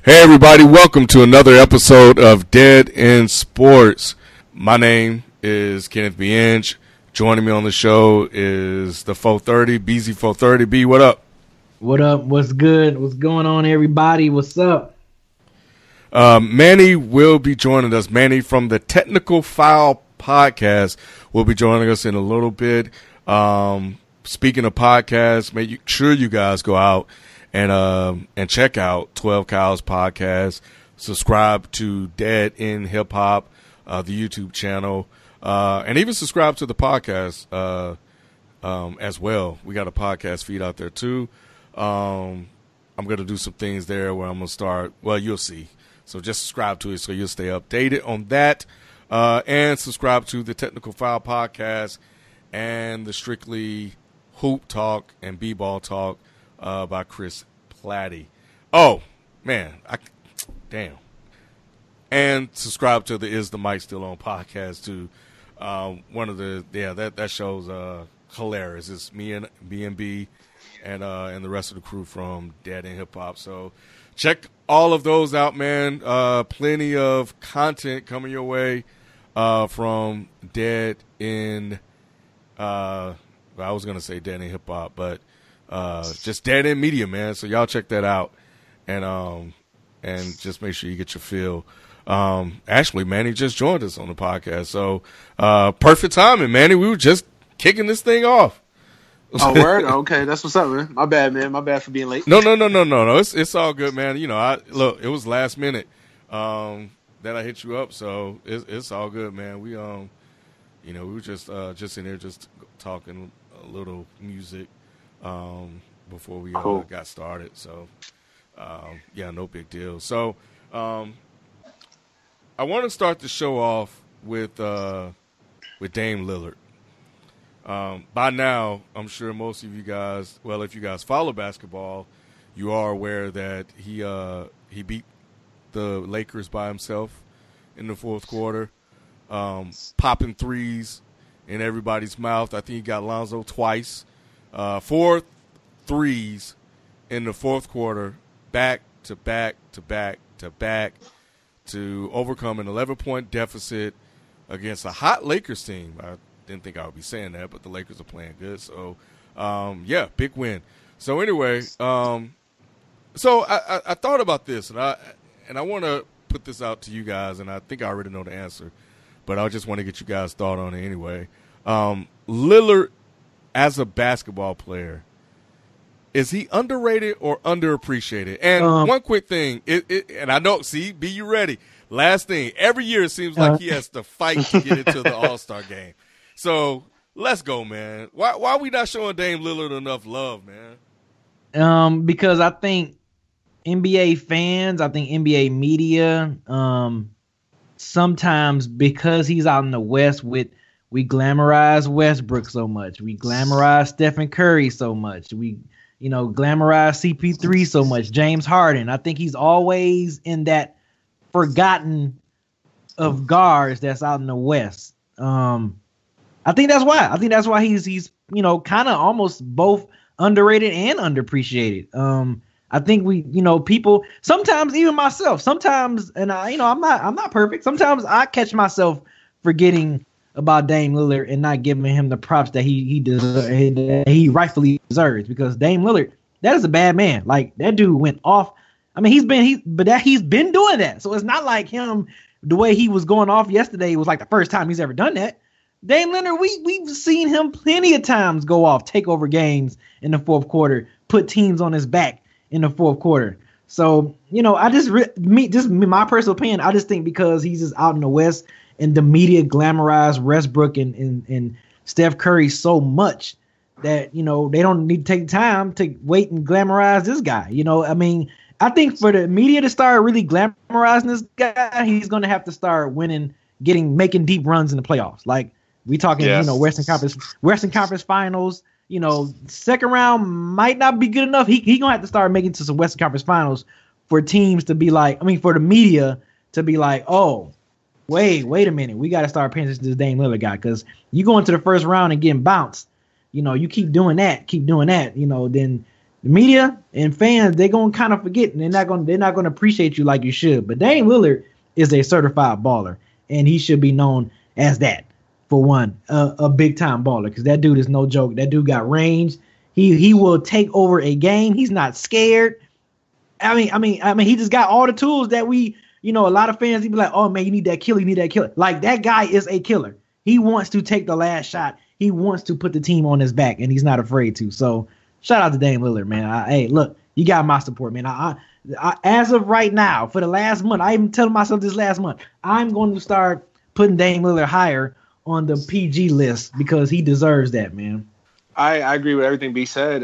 Hey everybody, welcome to another episode of Dead in Sports. My name is Kenneth Bienge. Joining me on the show is the 430, BZ 430. B, what up? What up? What's good? What's going on, everybody? What's up? Manny will be joining us. Manny from the Technical Foul Podcast will be joining us in a little bit. Speaking of podcasts, make sure you guys go out and check out 12 Cows Podcast. Subscribe to Dead in Hip Hop, the YouTube channel, and even subscribe to the podcast as well. We got a podcast feed out there too. I'm going to do some things there where I'm going to start. Well, you'll see. So just subscribe to it so you'll stay updated on that. And subscribe to the Technical Foul Podcast and the Strictly Hoop Talk and B-Ball Talk by Chris Platty. Oh, man. Damn. And subscribe to the Is the Mic Still On podcast, too. That show's hilarious. It's me and B&B and the rest of the crew from Dead in Hip Hop. So check all of those out, man. Plenty of content coming your way from Dead in I was going to say Dead in Hip Hop, but just Dead in Media, man. So y'all check that out and just make sure you get your feel. Actually, Manny just joined us on the podcast. So perfect timing, Manny. We were just kicking this thing off. Oh, word? Okay, that's what's up, man. My bad, man. My bad for being late. No. It's all good, man. You know, it was last minute that I hit you up, so it's all good, man. We we were just in there just talking a little music before we got started. So no big deal. So I want to start the show off with Dame Lillard. By now, I'm sure most of you guys, well, if you guys follow basketball, you are aware that he beat the Lakers by himself in the fourth quarter, popping threes in everybody's mouth. I think he got Lonzo twice. 4 threes in the fourth quarter, back to back to back to back to overcome an 11-point deficit against a hot Lakers team. I didn't think I would be saying that, but the Lakers are playing good. So, big win. So anyway, so I thought about this, and I want to put this out to you guys, and I think I already know the answer, but I just want to get you guys' thought on it anyway. Lillard, as a basketball player, is he underrated or underappreciated? And one quick thing, and I know, be you ready. Last thing, every year it seems like he has to fight to get into the All-Star game. So let's go, man. Why are we not showing Dame Lillard enough love, man? Because I think NBA fans, I think NBA media, sometimes because he's out in the West we glamorize Westbrook so much. We glamorize Stephen Curry so much. We, glamorize CP3 so much. James Harden. I think he's always in that forgotten of guards that's out in the West. I think that's why. I think that's why he's kind of almost both underrated and underappreciated. I think people sometimes, even myself, sometimes, and I'm not perfect. Sometimes I catch myself forgetting about Dame Lillard and not giving him the props that he rightfully deserves, because Dame Lillard, that is a bad man. Like, that dude went off. I mean, he's been doing that. So it's not like him, the way he was going off yesterday was like the first time he's ever done that. Dame Lillard, we've seen him plenty of times go off, take over games in the fourth quarter, put teams on his back in the fourth quarter. So, I just my personal opinion, I just think because he's just out in the West and the media glamorized Westbrook and Steph Curry so much that, they don't need to take time to wait and glamorize this guy. I think for the media to start really glamorizing this guy, he's going to have to start making deep runs in the playoffs. Like, we talking, Western Conference Finals. Second round might not be good enough. He gonna have to start making to some Western Conference Finals for teams to be like, for the media to be like, oh, wait a minute, we got to start paying attention to this Dame Lillard guy, because you go into the first round and getting bounced. You keep doing that, then the media and fans, they're gonna kind of forget, and they're not gonna appreciate you like you should. But Dame Lillard is a certified baller, and he should be known as that. For one, a big time baller, because that dude is no joke. That dude got range. He will take over a game. He's not scared. I mean, he just got all the tools that we, a lot of fans, he be like, oh man, you need that killer. Like, that guy is a killer. He wants to take the last shot. He wants to put the team on his back, and he's not afraid to. So shout out to Dame Lillard, man. Hey, look, you got my support, man. I as of right now, for the last month, I even telling myself this last month, I'm going to start putting Dame Lillard higher on the PG list because he deserves that, man. I agree with everything B said.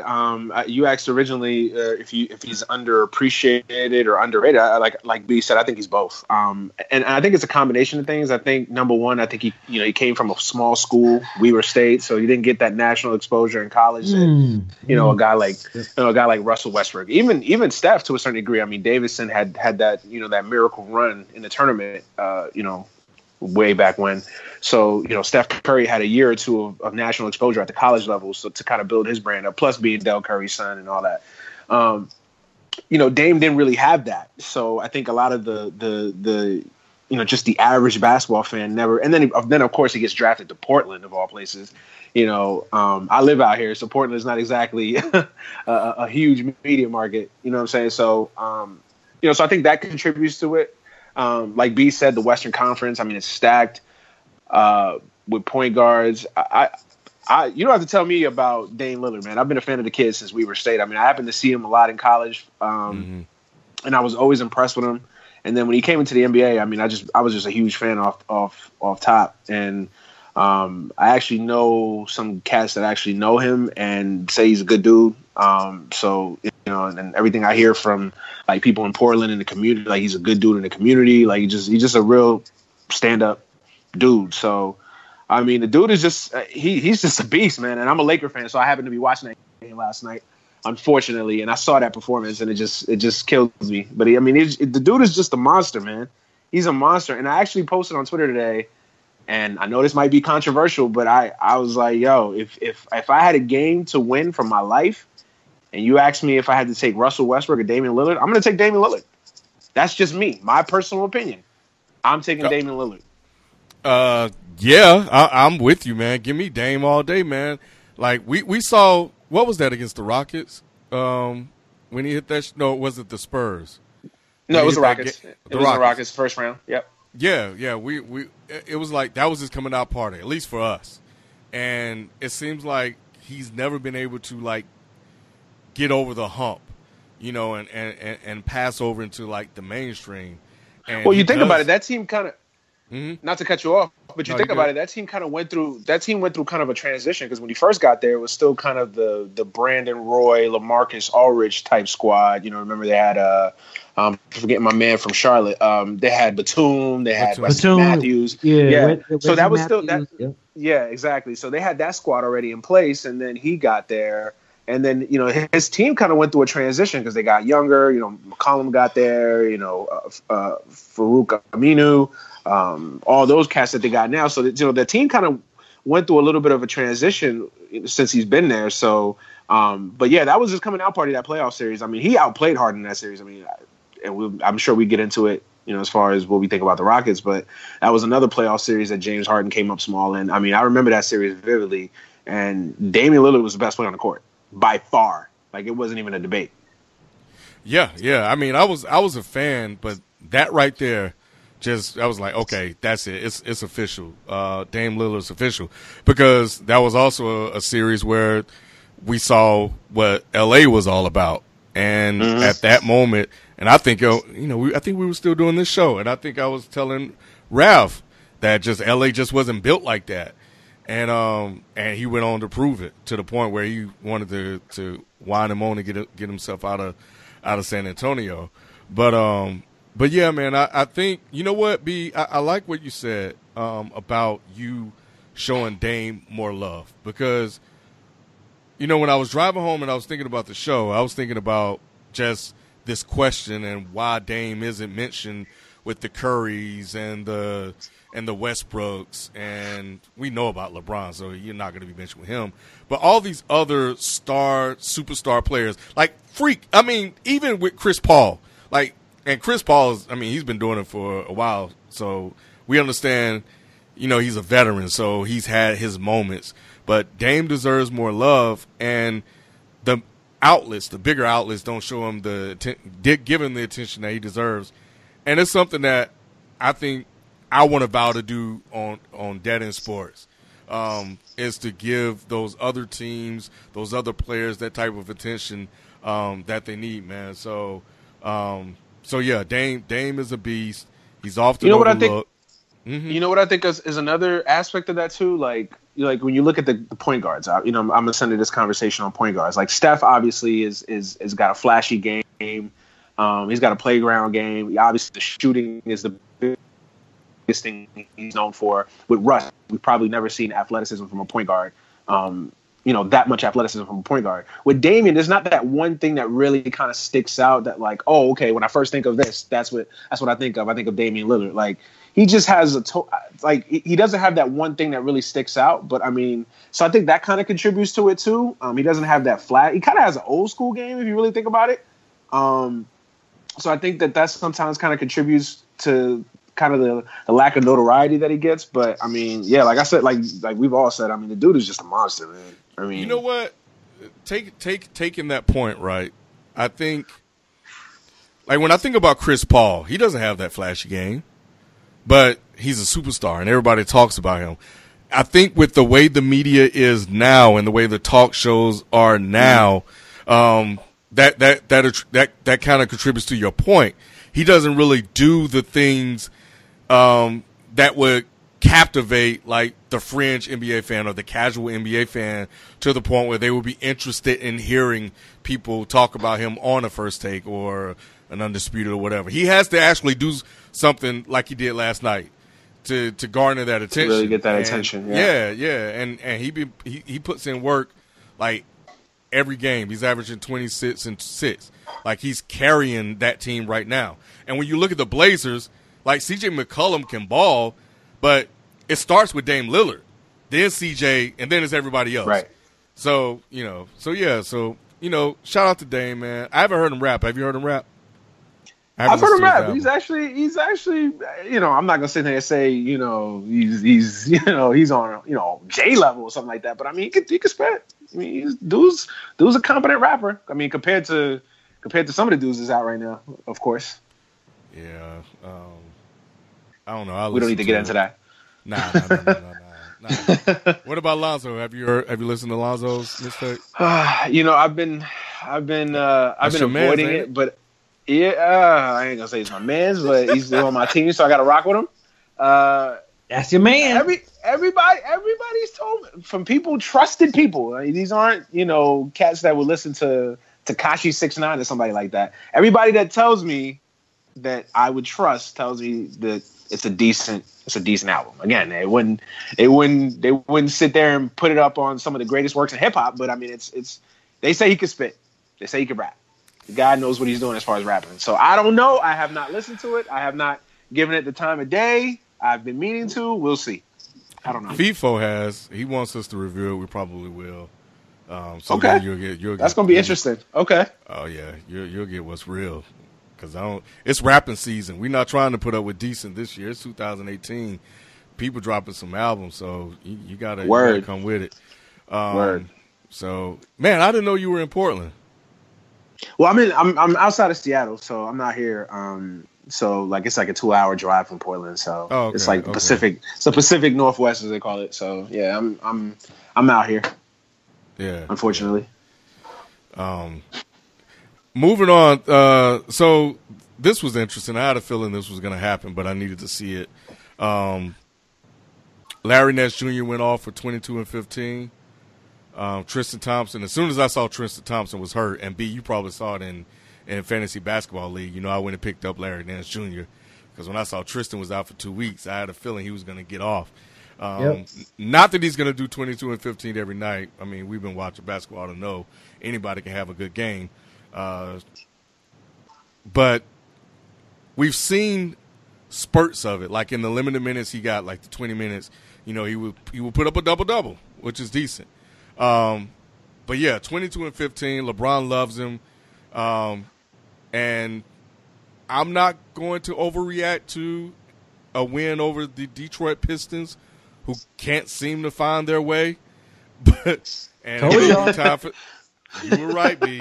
You asked originally if he's underappreciated or underrated. Like B said, I think he's both. And I think it's a combination of things. I think number one, I think he came from a small school, Weber State, so he didn't get that national exposure in college. And, a guy like Russell Westbrook, even Steph to a certain degree. I mean, Davidson had that that miracle run in the tournament. Way back when. So, Steph Curry had a year or two of national exposure at the college level, so to kind of build his brand up, plus being Del Curry's son and all that. Dame didn't really have that. So I think a lot of the just the average basketball fan never, and then of course he gets drafted to Portland of all places. I live out here, so Portland is not exactly a huge media market, you know what I'm saying? So, so I think that contributes to it. Like B said, the Western Conference, I mean, it's stacked with point guards. You don't have to tell me about Dame Lillard, man. I've been a fan of the kid since Weber State. I mean, I happened to see him a lot in college, and I was always impressed with him. And then when he came into the NBA, I mean, I was just a huge fan off top. And I actually know some cats that actually know him and say he's a good dude. And everything I hear from like people in Portland in the community, like he's a good dude in the community. Like he's just a real stand-up dude. So, I mean, the dude is just he's just a beast, man. And I'm a Laker fan, so I happened to be watching that game last night, unfortunately, and I saw that performance, and it just killed me. But the dude is just a monster, man. He's a monster. And I actually posted on Twitter today, and I know this might be controversial, but I was like, yo, if I had a game to win for my life, and you asked me if I had to take Russell Westbrook or Damian Lillard, I'm going to take Damian Lillard. That's just me, my personal opinion. I'm taking Damian Lillard. I'm with you, man. Give me Dame all day, man. Like we saw, what was that against the Rockets? When he hit that, no, was it the Spurs? No, it was the Rockets. It was the Rockets first round. Yep. Yeah. We it was like that was his coming out party, at least for us. And it seems like he's never been able to like get over the hump, and pass over into like the mainstream. And well, you think about it, that team kind of, not to cut you off, but you think about it, that team went through kind of a transition, because when he first got there, it was still kind of the Brandon Roy, LaMarcus Aldridge type squad. Remember they had forgetting my man from Charlotte. They had Batum, they had Wesley Matthews. Yeah. So that was still that. Yeah, exactly. So they had that squad already in place, and then he got there. And then, his team kind of went through a transition because they got younger. McCollum got there, Farouk Aminu, all those cats that they got now. So, the team kind of went through a little bit of a transition since he's been there. So, but yeah, that was his coming out party, that playoff series. I mean, he outplayed Harden in that series. I mean, I'm sure we get into it, as far as what we think about the Rockets. But that was another playoff series that James Harden came up small in. I mean, I remember that series vividly. And Damian Lillard was the best player on the court. By far. Like, it wasn't even a debate. Yeah. I mean, I was a fan, but that right there, I was like, okay, that's it. It's official. Dame Lillard's official, because that was also a series where we saw what LA was all about, and at that moment, and I think I think we were still doing this show, and I think I was telling Ralph that just LA just wasn't built like that. And he went on to prove it, to the point where he wanted to whine and moan and get himself out of San Antonio. But yeah, man, I think, you know what, B, I like what you said about you showing Dame more love, because when I was driving home and I was thinking about the show, I was thinking about just this question and why Dame isn't mentioned with the Currys and the Westbrooks, and we know about LeBron, so you're not going to be mentioned with him. But all these other superstar players, like even with Chris Paul, and Chris Paul he's been doing it for a while, so we understand, he's a veteran, so he's had his moments. But Dame deserves more love, and the bigger outlets don't show him give him the attention that he deserves. And it's something that I think I want to vow to do on Dead End Sports, is to give those other teams, those other players, that type of attention that they need, man. So yeah, Dame is a beast. He's often overlooked. You know what I think is another aspect of that too? Like when you look at the point guards, I'm gonna send you this conversation on point guards. Like Steph obviously is got a flashy game. He's got a playground game. Obviously, the shooting is the biggest thing he's known for. With Russ, we've probably never seen athleticism from a point guard. That much athleticism from a point guard. With Damian, there's not that one thing that really kind of sticks out. That like, oh, okay, when I first think of this, that's what I think of. I think of Damian Lillard. Like he just has he doesn't have that one thing that really sticks out. But so I think that kind of contributes to it too. He doesn't have that flat. He kind of has an old school game if you really think about it. So I think that sometimes kind of contributes to kind of the lack of notoriety that he gets. But yeah, like I said, like we've all said, the dude is just a monster, man. You know what? Taking that point, right? I think, like when I think about Chris Paul, he doesn't have that flashy game, but he's a superstar and everybody talks about him. I think with the way the media is now and the way the talk shows are now, that kind of contributes to your point. He doesn't really do the things that would captivate like the fringe NBA fan or the casual NBA fan to the point where they would be interested in hearing people talk about him on a First Take or an Undisputed or whatever. He has to actually do something like he did last night to garner that attention. To really get that attention. Yeah. And he puts in work like every game. He's averaging 26 and 6. Like he's carrying that team right now. And when you look at the Blazers, like CJ McCollum can ball, but it starts with Dame Lillard, then CJ, and then it's everybody else. Right. So, shout out to Dame, man. I haven't heard him rap. Have you heard him rap? I've heard him rap. He's actually, I'm not gonna sit there and say, he's on, J level or something like that. But he could spit. Dude's a competent rapper. Compared to some of the dudes that's out right now, of course. Yeah. I don't know. We don't need to get into that. Nah. What about Lonzo? Have you listened to Lonzo's mistake? I've been avoiding it, but yeah, I ain't gonna say he's my man's, but he's on my team, so I got to rock with him. That's your man. Everybody's told me, from trusted people. These aren't cats that would listen to Tekashi 6ix9ine or somebody like that. Everybody that tells me that I would trust tells me that it's a decent album. Again, they wouldn't sit there and put it up on some of the greatest works in hip hop, but it's they say he could spit. They say he could rap. The guy knows what he's doing as far as rapping. So I don't know. I have not listened to it. I have not given it the time of day. I've been meaning to. We'll see. I don't know. FIFO has. He wants us to review it. We probably will. So okay. You'll get That's gonna be interesting. Okay. Oh yeah, you'll get what's real. Because it's rapping season. We're not trying to put up with decent this year. It's 2018. People dropping some albums, so you gotta come with it. Word. So, man, I didn't know you were in Portland. Well, I'm outside of Seattle, so I'm not here. So like it's like a 2-hour drive from Portland. So it's like the Pacific. It's the Pacific Northwest, as they call it. So yeah, I'm out here. Yeah. Unfortunately. Moving on, so this was interesting. I had a feeling this was going to happen, but I needed to see it. Larry Nance Jr. went off for 22 and 15. Tristan Thompson, as soon as I saw Tristan Thompson was hurt, and B, you probably saw it in Fantasy Basketball League, I went and picked up Larry Nance Jr. because when I saw Tristan was out for 2 weeks, I had a feeling he was going to get off. Not that he's going to do 22 and 15 every night. We've been watching basketball to know anybody can have a good game. But we've seen spurts of it. Like in the limited minutes he got, like the 20 minutes, he would put up a double-double, which is decent. But yeah, 22 and 15. LeBron loves him. And I'm not going to overreact to a win over the Detroit Pistons, who can't seem to find their way. But you were right, B.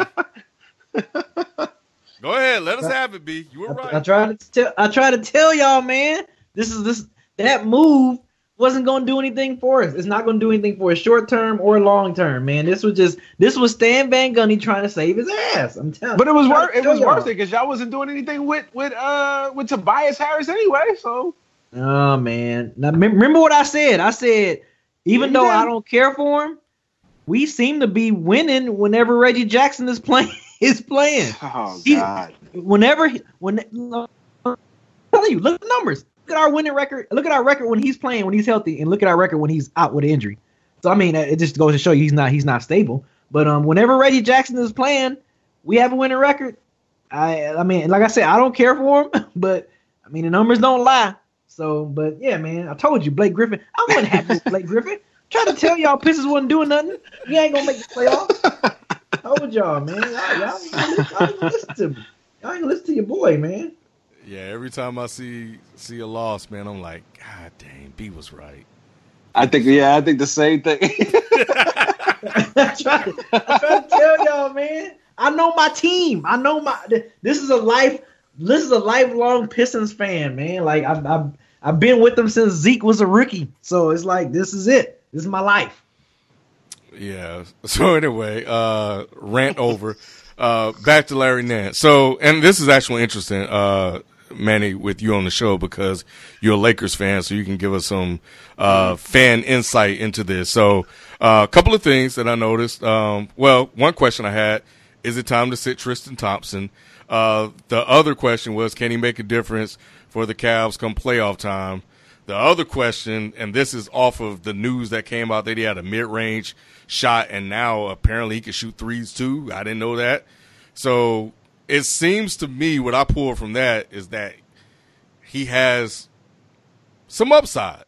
Go ahead, let us have it, B. You were right. I try to tell y'all, man. That move wasn't going to do anything for us. It's not going to do anything for us short term or long term, man. This was Stan Van Gundy trying to save his ass. I'm telling you. But it was worth it because y'all wasn't doing anything with Tobias Harris anyway. So. Oh man! Now remember what I said. I said even though I don't care for him, we seem to be winning whenever Reggie Jackson is playing. Oh God! I'm telling you, look at the numbers. Look at our winning record. Look at our record when he's playing, when he's healthy, and look at our record when he's out with an injury. So I mean, it just goes to show you he's not stable. But whenever Reggie Jackson is playing, we have a winning record. I mean, like I said, I don't care for him, but I mean the numbers don't lie. So, but yeah, man, I told you, Blake Griffin. I wasn't happy with Blake Griffin. Trying to tell y'all, Pistons wasn't doing nothing. You ain't gonna make the playoffs. I told y'all, man. Y'all ain't listen to me. Y'all ain't listen to your boy, man. Yeah, every time I see a loss, man, I'm like, God dang, B was right. I think the same thing. I try to tell y'all, man. I know my team. This is a lifelong Pistons fan, man. Like I've been with them since Zeke was a rookie. So it's like this is it. This is my life. Yeah. So anyway, rant over. Back to Larry Nance. So, and this is actually interesting, Manny, with you on the show because you're a Lakers fan, so you can give us some fan insight into this. So, a couple of things that I noticed. One question I had: is it time to sit Tristan Thompson? The other question was, can he make a difference for the Cavs come playoff time? The other question, and this is off of the news that came out that he had a mid-range shot, and now apparently he can shoot threes too. I didn't know that. So it seems to me what I pulled from that is that he has some upside.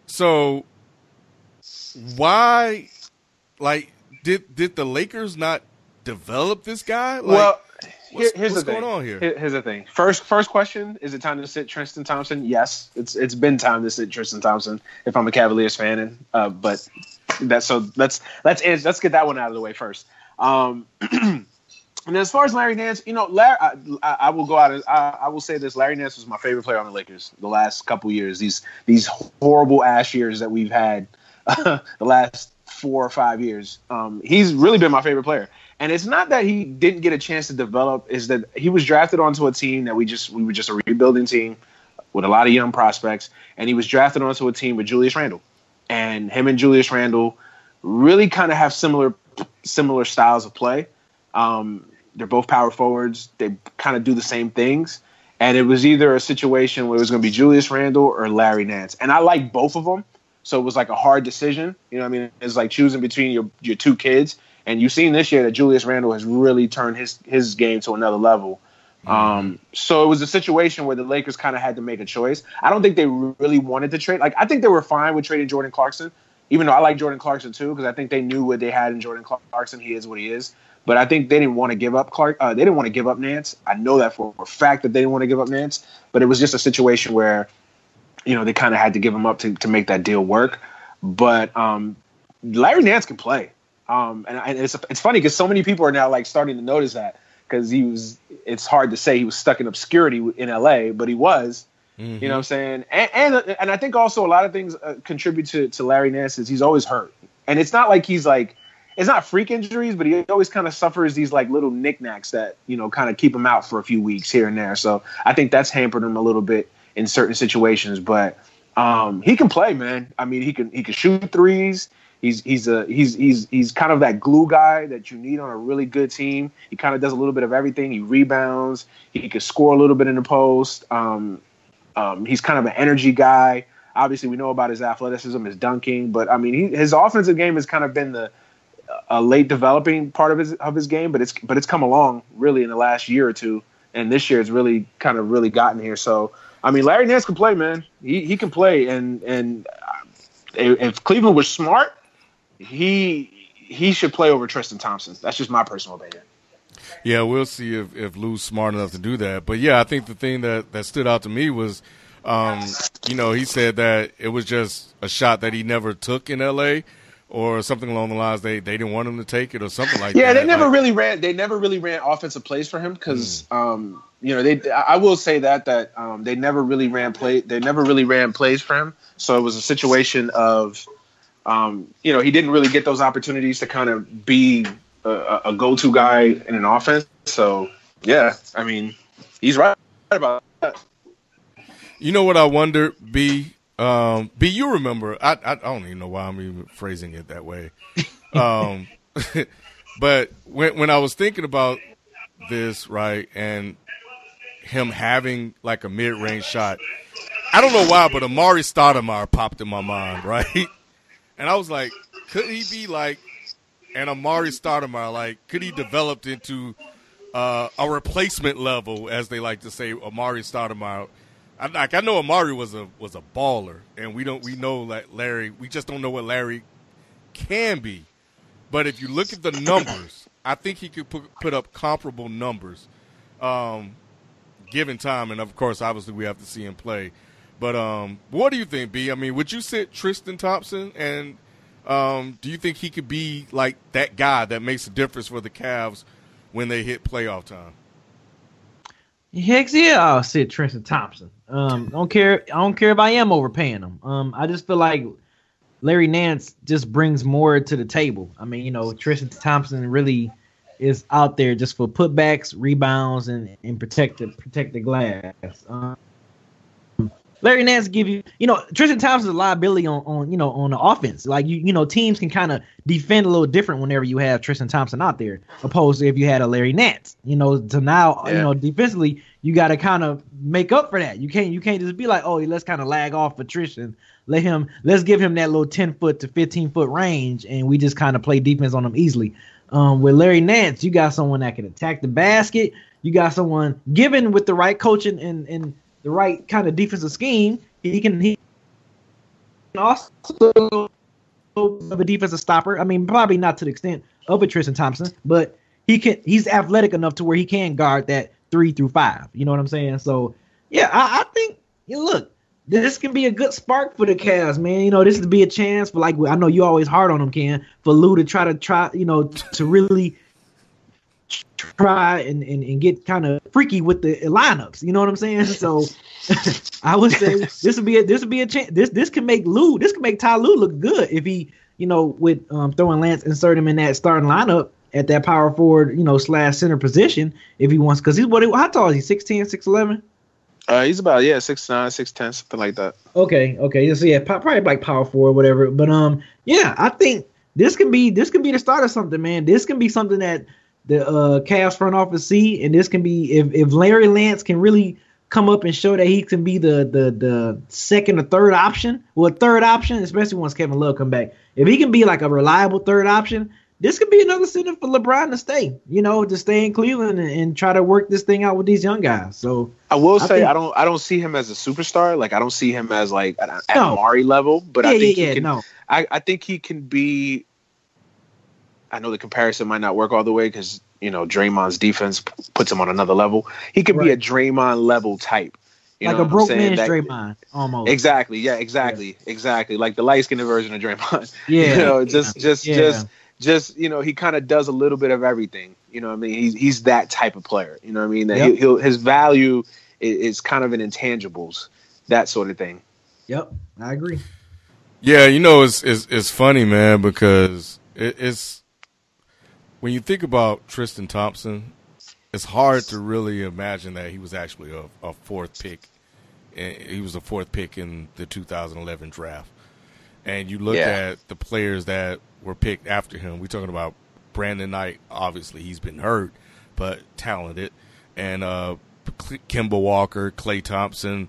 So why, did the Lakers not develop this guy? What's going on here? Here's the thing. First question: is it time to sit Tristan Thompson? Yes, it's been time to sit Tristan Thompson. If I'm a Cavaliers fan, but let's get that one out of the way first. And as far as Larry Nance, Larry, I will go out. I will say this: Larry Nance was my favorite player on the Lakers the last couple years. These horrible ass years that we've had the last 4 or 5 years. He's really been my favorite player. And it's not that he didn't get a chance to develop, is that he was drafted onto a team that we were just a rebuilding team with a lot of young prospects, and he was drafted onto a team with Julius Randle. And him and Julius Randle really kind of have similar styles of play. They're both power forwards. They kind of do the same things. And it was either a situation where it was going to be Julius Randle or Larry Nance. And I like both of them, so it was like a hard decision. You know what I mean? It's like choosing between your two kids. And you've seen this year that Julius Randle has really turned his game to another level. So it was a situation where the Lakers kind of had to make a choice. I don't think they really wanted to trade. I think they were fine with trading Jordan Clarkson, even though I like Jordan Clarkson too, because I think they knew what they had in Jordan Clarkson. He is what he is. But I think they didn't want to give up they didn't want to give up Nance. I know that for a fact that they didn't want to give up Nance. But it was just a situation where, they kind of had to give him up to make that deal work. But Larry Nance can play. And it's funny because so many people are now starting to notice that, because it's hard to say he was stuck in obscurity in LA, but he was, you know what I'm saying? And I think also a lot of things contribute to Larry Nance is he's always hurt. And it's not like it's not freak injuries, but he always kind of suffers these little knickknacks that, kind of keep him out for a few weeks here and there. So I think that's hampered him a little bit in certain situations, but he can play, man. I mean, he can shoot threes. He's kind of that glue guy that you need on a really good team. He kind of does a little bit of everything. He rebounds. He can score a little bit in the post. He's kind of an energy guy. Obviously, we know about his athleticism, his dunking, but I mean, his offensive game has kind of been a late developing part of his game, but it's come along really in the last year or two and this year it's really kind of really gotten here. So I mean, Larry Nance can play, man. He can play, and if Cleveland was smart, he should play over Tristan Thompson. That's just my personal opinion. Yeah, we'll see if Lou's smart enough to do that. But yeah, I think the thing that stood out to me was, he said that it was just a shot that he never took in LA, or something along the lines they didn't want him to take it or something like that. Yeah, they never really ran offensive plays for him because I will say that they never really ran plays for him. So it was a situation of he didn't really get those opportunities to kind of be a go-to guy in an offense. So yeah, I mean, he's right about that. You know what I wonder, B? B, you remember? I don't even know why I'm even phrasing it that way. But when I was thinking about this, right, and him having like a mid-range shot, I don't know why, but Amari Stoudemire popped in my mind, right? And I was like, could he be like an Amari Stoudemire? Like, could he develop into a replacement level, as they like to say, Amari Stoudemire? I know Amari was a baller, and we know that Larry. We just don't know what Larry can be. But if you look at the numbers, I think he could put up comparable numbers, given time. And of course, obviously, we have to see him play. But what do you think, B? I mean, would you sit Tristan Thompson, and do you think he could be like that guy that makes a difference for the Cavs when they hit playoff time? Heck yeah, I'll sit Tristan Thompson. I don't care if I am overpaying him. I just feel like Larry Nance just brings more to the table. I mean, Tristan Thompson really is out there just for putbacks, rebounds, and protect the glass. Larry Nance give you, Tristan Thompson's a liability on the offense. Like teams can kind of defend a little different whenever you have Tristan Thompson out there, opposed to if you had a Larry Nance. Defensively you got to kind of make up for that. You can't just be like, oh, let's kind of lag off for Tristan. Let's give him that little 10-foot to 15-foot range, and we just kind of play defense on him easily. With Larry Nance, you got someone that can attack the basket. You got someone given with the right coaching and the right kind of defensive scheme, he can also be a defensive stopper. I mean, probably not to the extent of a Tristan Thompson, but he's athletic enough to where he can guard that 3 through 5. You know what I'm saying? So yeah, I think look, this can be a good spark for the Cavs, man. This would be a chance for, like, I know you always hard on him, Ken, for Lou to try to really try and get kind of freaky with the lineups. You know what I'm saying? So I would say this would be a chance. This can make Ty Lue look good if he, with throwing Lance, insert him in that starting lineup at that power forward, / center position if he wants, because how tall is he? 6'10", 6'11"? He's about 6'9", 6'10", something like that. Okay. So yeah, probably like power forward, whatever. But yeah, I think this can be the start of something, man. This can be something that the Cavs front office see, and this can be if Larry Nance can really come up and show that he can be the second or third option, especially once Kevin Love come back. If he can be like a reliable third option, this could be another incentive for LeBron to stay, to stay in Cleveland and try to work this thing out with these young guys. So I will say I don't see him as a superstar. Like, I don't see him as like at Amari level, but I think he can. I think he can be. I know the comparison might not work all the way because Draymond's defense puts him on another level. He could be a Draymond level type. Like a broke man's Draymond, almost. Exactly. Yeah. Exactly. Like the light skinned version of Draymond. Yeah. Just he kind of does a little bit of everything. You know what I mean? He's that type of player. You know what I mean? That his value is kind of in intangibles, that sort of thing. Yep, I agree. Yeah, it's funny, man, because it's when you think about Tristan Thompson, it's hard to really imagine that he was actually a fourth pick. He was a fourth pick in the 2011 draft. And you look at the players that were picked after him. We're talking about Brandon Knight. Obviously, he's been hurt, but talented. And Kemba Walker, Klay Thompson,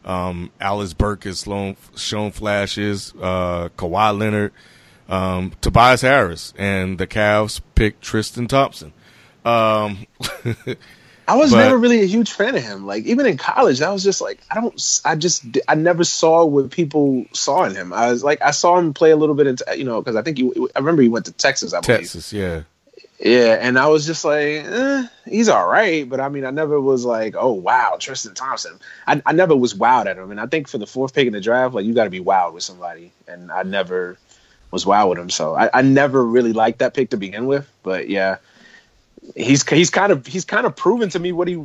Alice Burke has shown flashes, Kawhi Leonard, Tobias Harris, and the Cavs picked Tristan Thompson. I was never really a huge fan of him. Like even in college, I was just like, I never saw what people saw in him. I saw him play a little bit, because I remember he went to Texas. I believe. Texas, yeah. Yeah, and I was just like, he's all right. But I mean, I never was like, oh, wow, Tristan Thompson. I never was wowed at him. And I think for the 4th pick in the draft, like, you got to be wowed with somebody. And I never was wowed with him. So I never really liked that pick to begin with. But, yeah, he's kind of proven to me what he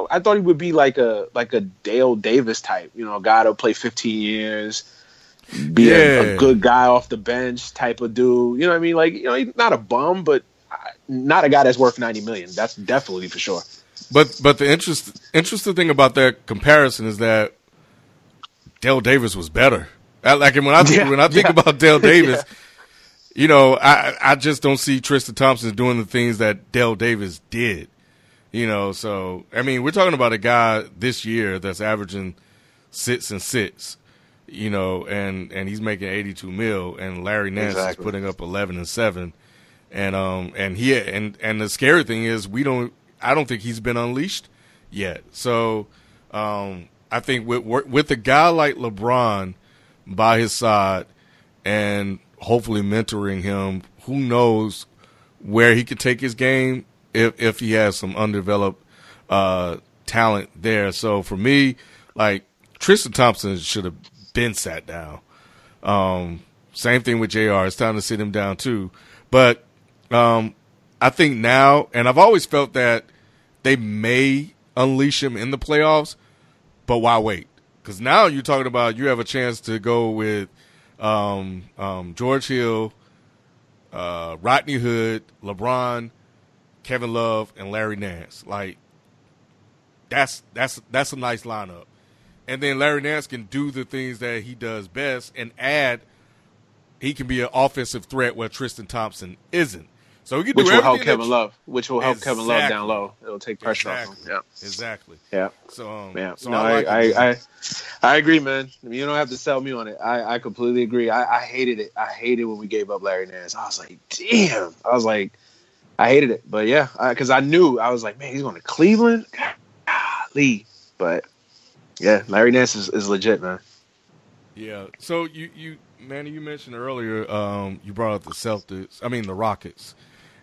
I thought he would be like a Dale Davis type, a guy that'll play 15 years, be a good guy off the bench type of dude. You know what I mean? Like, he's not a bum, but not a guy that's worth $90 million. That's definitely for sure. But the interesting thing about that comparison is that Dale Davis was better. When I think about Dale Davis, I just don't see Tristan Thompson doing the things that Dale Davis did. So I mean, we're talking about a guy this year that's averaging 6 and 6. And he's making $82 million, and Larry Nance is putting up 11 and 7. And the scary thing is I don't think he's been unleashed yet. So I think with a guy like LeBron by his side and hopefully mentoring him, who knows where he could take his game if he has some undeveloped talent there. So for me, like, Tristan Thompson should have been sat down. Same thing with JR. It's time to sit him down too. But I think now, and I've always felt that they may unleash him in the playoffs, but why wait? Because now you're talking about you have a chance to go with George Hill, Rodney Hood, LeBron, Kevin Love, and Larry Nance. Like, that's a nice lineup. And then Larry Nance can do the things that he does best and he can be an offensive threat where Tristan Thompson isn't. So we can do everything. Which will help Kevin Love down low. It'll take pressure off him. Yeah. Exactly. Yeah. So I agree, man. You don't have to sell me on it. I completely agree. I hated it. I hated when we gave up Larry Nance. I was like, damn. I hated it. But yeah, because I was like, man, he's going to Cleveland. Golly. But yeah, Larry Nance is legit, man. Yeah. So Manny, you mentioned earlier, you brought up the Rockets.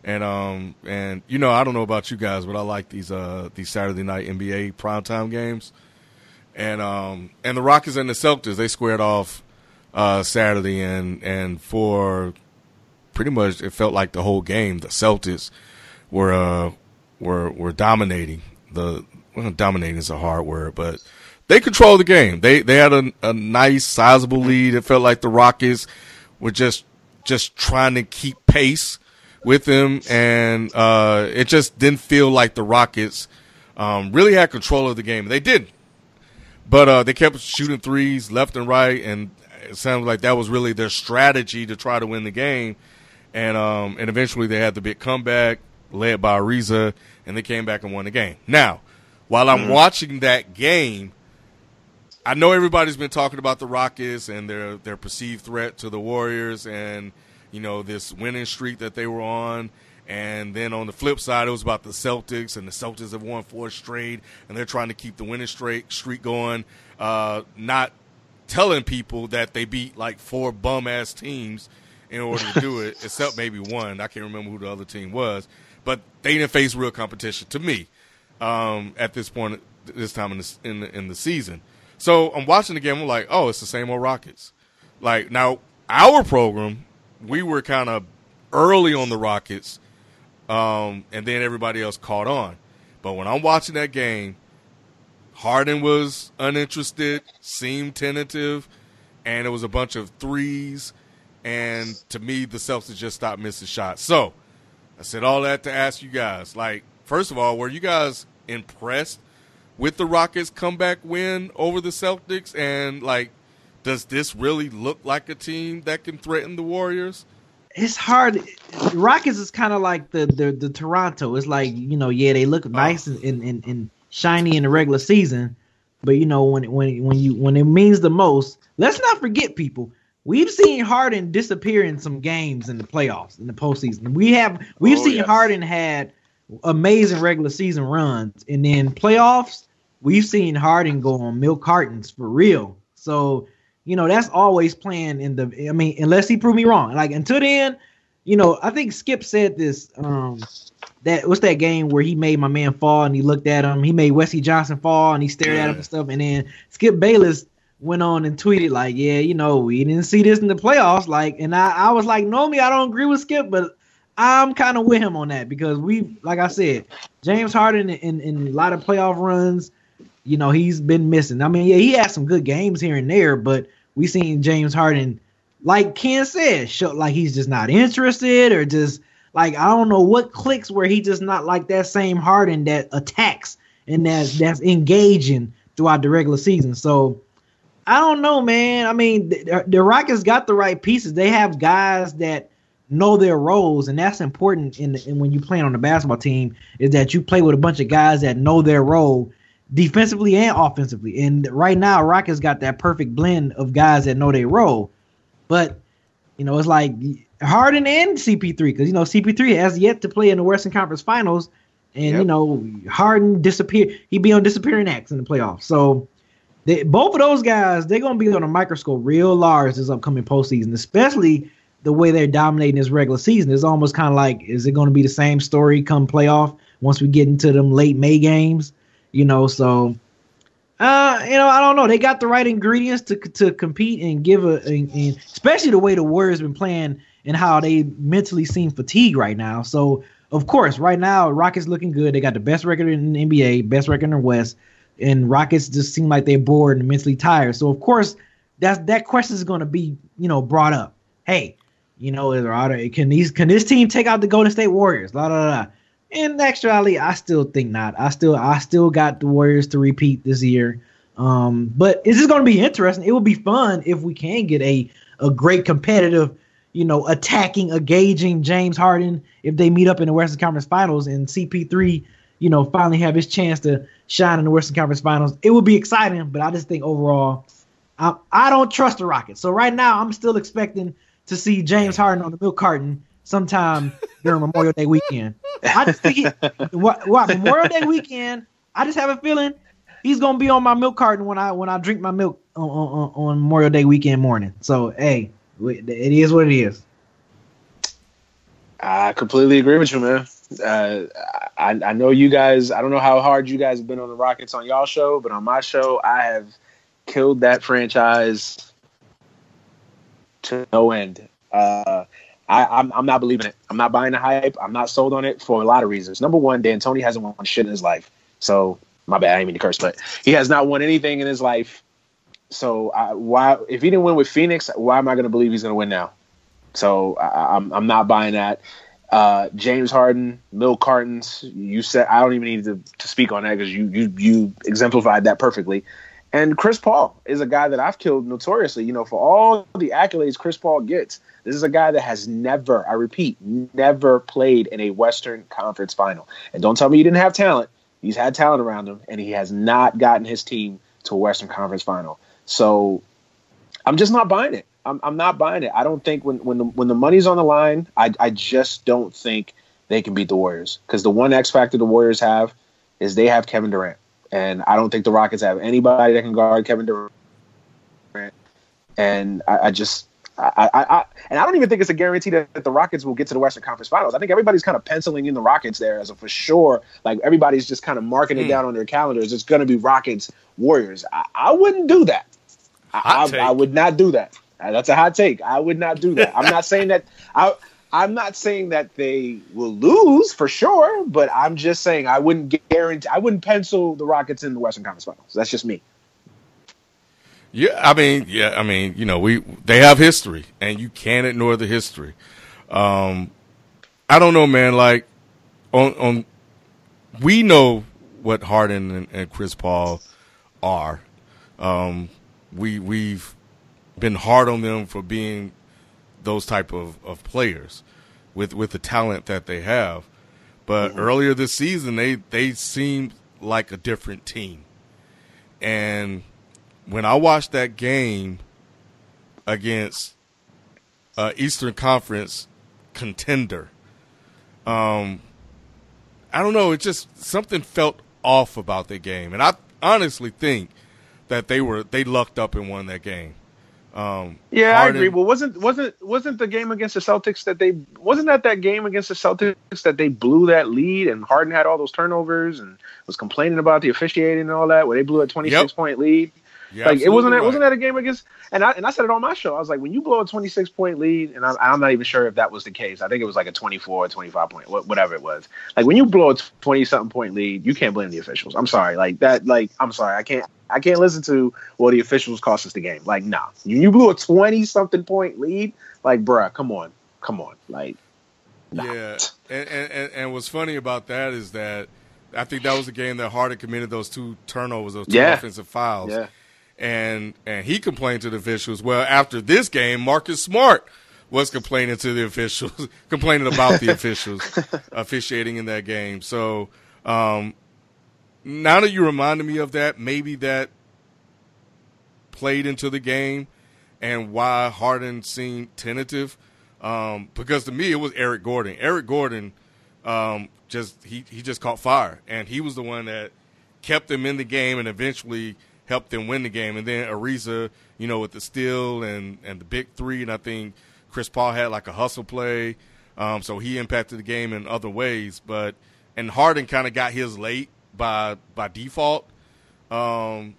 And I don't know about you guys, but I like these Saturday night NBA primetime games. And the Rockets and the Celtics, they squared off Saturday, and for pretty much it felt like the whole game, the Celtics were dominating. Dominating is a hard word, but they controlled the game. They had a nice, sizable lead. It felt like the Rockets were just trying to keep pace with them, and it just didn't feel like the Rockets really had control of the game. They didn't, but they kept shooting threes left and right, and it sounded like that was really their strategy to try to win the game. And eventually they had the big comeback led by Ariza, and they came back and won the game. Now, while I'm watching that game, I know everybody's been talking about the Rockets and their perceived threat to the Warriors and, this winning streak that they were on. And then on the flip side, it was about the Celtics, and the Celtics have won 4 straight, and they're trying to keep the winning streak going, not telling people that they beat like 4 bum-ass teams in order to do it, except maybe one. I can't remember who the other team was. But they didn't face real competition to me at this point, this time in the season. So I'm watching the game. I'm like, oh, it's the same old Rockets. Like, now, our program, we were kind of early on the Rockets, and then everybody else caught on. But when I'm watching that game, Harden was uninterested, seemed tentative, and it was a bunch of threes. And to me, the Celtics just stopped missing shots. So I said all that to ask you guys, like, first of all, were you guys impressed with the Rockets' comeback win over the Celtics? And, like, does this really look like a team that can threaten the Warriors? It's hard. Rockets is kind of like the Toronto. It's like, they look nice and shiny in the regular season, but when it means the most, let's not forget, people. We've seen Harden disappear in some games in the playoffs, in the postseason. We've seen Harden had amazing regular season runs, and then playoffs, we've seen Harden go on milk cartons for real. So, that's always playing in the. I mean, unless he prove me wrong. Like until then, I think Skip said this. That what's that game where he made my man fall and he looked at him. He made Wesley Johnson fall and he stared at him and stuff. And then Skip Bayless went on and tweeted like, yeah, we didn't see this in the playoffs. Like, and I was like, normally I don't agree with Skip, but I'm kind of with him on that because like I said, James Harden in a lot of playoff runs, he's been missing. I mean, yeah, he had some good games here and there, but we seen James Harden, like Ken said, show like he's just not interested or just like I don't know what clicks where he just not like that same Harden that attacks and that's engaging throughout the regular season. So I don't know, man. I mean, the Rockets got the right pieces. They have guys that know their roles, and that's important in when you play on the basketball team is that you play with a bunch of guys that know their role defensively and offensively. And right now, Rockets got that perfect blend of guys that know their role. But, it's like Harden and CP3 because, CP3 has yet to play in the Western Conference Finals. And, Harden disappeared. He'd be on disappearing acts in the playoffs. So, both of those guys, they're going to be on a microscope real large this upcoming postseason, especially the way they're dominating this regular season. It's almost kind of like, is it going to be the same story come playoff once we get into them late May games? So, I don't know. They got the right ingredients to compete and give especially the way the Warriors been playing and how they mentally seem fatigued right now. So, of course, right now, Rockets looking good. They got the best record in the NBA, best record in the West. And Rockets just seem like they're bored and mentally tired. So of course, that question is going to be, brought up. Hey, can this team take out the Golden State Warriors? La la la. And actually, I still think not. I still got the Warriors to repeat this year. But it's just going to be interesting. It will be fun if we can get a great competitive, attacking, engaging James Harden if they meet up in the Western Conference Finals and CP3. Finally have his chance to shine in the Western Conference Finals. It would be exciting, but I just think overall, I don't trust the Rockets. So right now, I'm still expecting to see James Harden on the milk carton sometime during Memorial Day weekend. I just think Memorial Day weekend, I just have a feeling he's gonna be on my milk carton when I drink my milk on Memorial Day weekend morning. So hey, it is what it is. I completely agree with you, man. I know you guys. I don't know how hard you guys have been on the Rockets on y'all show, but on my show, I have killed that franchise to no end. I'm not believing it. I'm not buying the hype. I'm not sold on it for a lot of reasons. Number one, D'Antoni hasn't won shit in his life. So my bad. I didn't mean to curse, but he has not won anything in his life. So why, if he didn't win with Phoenix, why am I going to believe he's going to win now? So I'm not buying that. James Harden, milk cartons. You said I don't even need to speak on that because you exemplified that perfectly. And Chris Paul is a guy that I've killed notoriously. For all the accolades Chris Paul gets, this is a guy that has never, I repeat, never played in a Western Conference final. And don't tell me he didn't have talent. He's had talent around him, and he has not gotten his team to a Western Conference final. So I'm just not buying it. I'm not buying it. I don't think when the money's on the line, I just don't think they can beat the Warriors. Because the one X factor the Warriors have is they have Kevin Durant. And I don't think the Rockets have anybody that can guard Kevin Durant. And I don't even think it's a guarantee that the Rockets will get to the Western Conference Finals. I think everybody's kind of penciling in the Rockets there as a for sure. Like everybody's just kind of marking it down on their calendars. It's going to be Rockets Warriors. I wouldn't do that. I would not do that. That's a hot take. I would not do that. I'm not saying that. I'm not saying that they will lose for sure, but I'm just saying I wouldn't guarantee. I wouldn't pencil the Rockets in the Western Conference Finals. That's just me. Yeah, I mean, they have history, and you can't ignore the history. I don't know, man. Like, we know what Harden and Chris Paul are. We've been hard on them for being those type of players with the talent that they have. But earlier this season, they seemed like a different team. And when I watched that game against Eastern Conference contender, I don't know. It just something felt off about that game, and I honestly think that they lucked up and won that game. Yeah, Harden, I agree. Well, wasn't the game against the Celtics that game against the Celtics that they blew that lead and Harden had all those turnovers and was complaining about the officiating and all that, where they blew a 26-point lead? Yeah, like it wasn't that a game against, and I said it on my show. I was like, when you blow a 26-point lead, and I'm not even sure if that was the case. I think it was like a 24, 25 point, whatever it was. Like when you blow a 20-something point lead, you can't blame the officials. I'm sorry, like that. Like I'm sorry, I can't listen to the officials cost us the game. Like nah, you blew a 20-something point lead. Like bruh, come on, like nah. Yeah, and what's funny about that is that I think that was the game that Harden committed those 2 turnovers, those 2 offensive fouls. Yeah. And he complained to the officials. Well, after this game, Marcus Smart was complaining to the officials, complaining about the officials officiating in that game. So now that you reminded me of that, maybe that played into the game and why Harden seemed tentative. Because to me, it was Eric Gordon. Eric Gordon he just caught fire, and he was the one that kept them in the game and eventually helped them win the game. And then Ariza, with the steal and the big 3, and I think Chris Paul had like a hustle play, so he impacted the game in other ways. And Harden kind of got his late by default,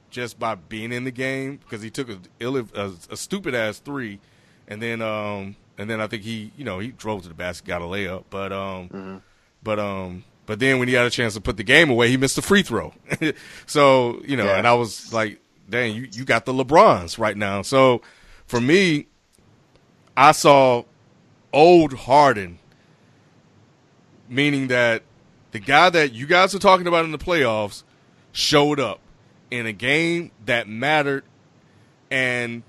just by being in the game, because he took a stupid ass 3, and then I think he drove to the basket, got a layup, but then when he had a chance to put the game away, he missed a free throw. So, and I was like, dang, you got the LeBrons right now. So for me, I saw old Harden, meaning that the guy that you guys are talking about in the playoffs showed up in a game that mattered, and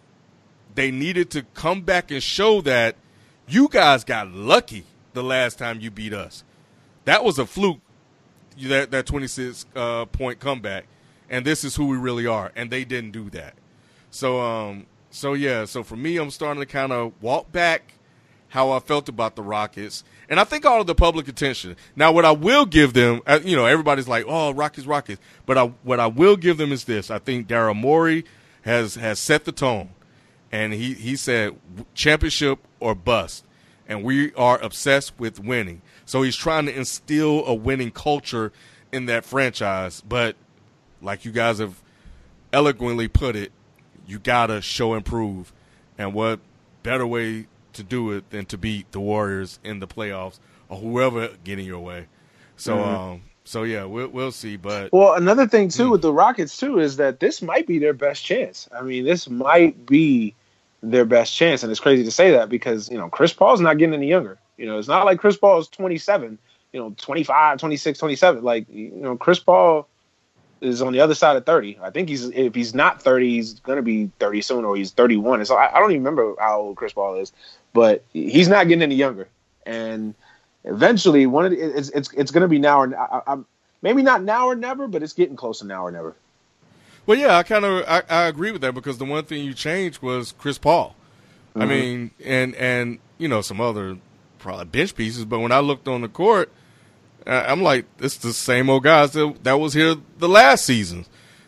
they needed to come back and show that you guys got lucky the last time you beat us. That was a fluke, that 26-point comeback, and this is who we really are, and they didn't do that. So for me, I'm starting to kind of walk back how I felt about the Rockets, and I think all of the public attention. Now, what I will give them, everybody's like, oh, Rockets, but what I will give them is this. I think Daryl Morey has set the tone, and he said championship or bust, and we are obsessed with winning. So he's trying to instill a winning culture in that franchise. But like you guys have eloquently put it, you got to show and prove. And what better way to do it than to beat the Warriors in the playoffs or whoever getting your way. So, we'll see. But another thing, too, with the Rockets, too, is that this might be their best chance. I mean, this might be their best chance. And it's crazy to say that because, Chris Paul's not getting any younger. It's not like Chris Paul is 27, 25, 26, 27. Like, Chris Paul is on the other side of 30. I think if he's not 30, he's going to be 30 soon, or he's 31. And so I don't even remember how old Chris Paul is, but he's not getting any younger. And eventually, it's going to be now or maybe not now or never, but it's getting close to now or never. Well, yeah, I agree with that because the one thing you changed was Chris Paul. Mm-hmm. I mean, and some other probably bench pieces, but when I looked on the court, I'm like, it's the same old guys that was here the last season.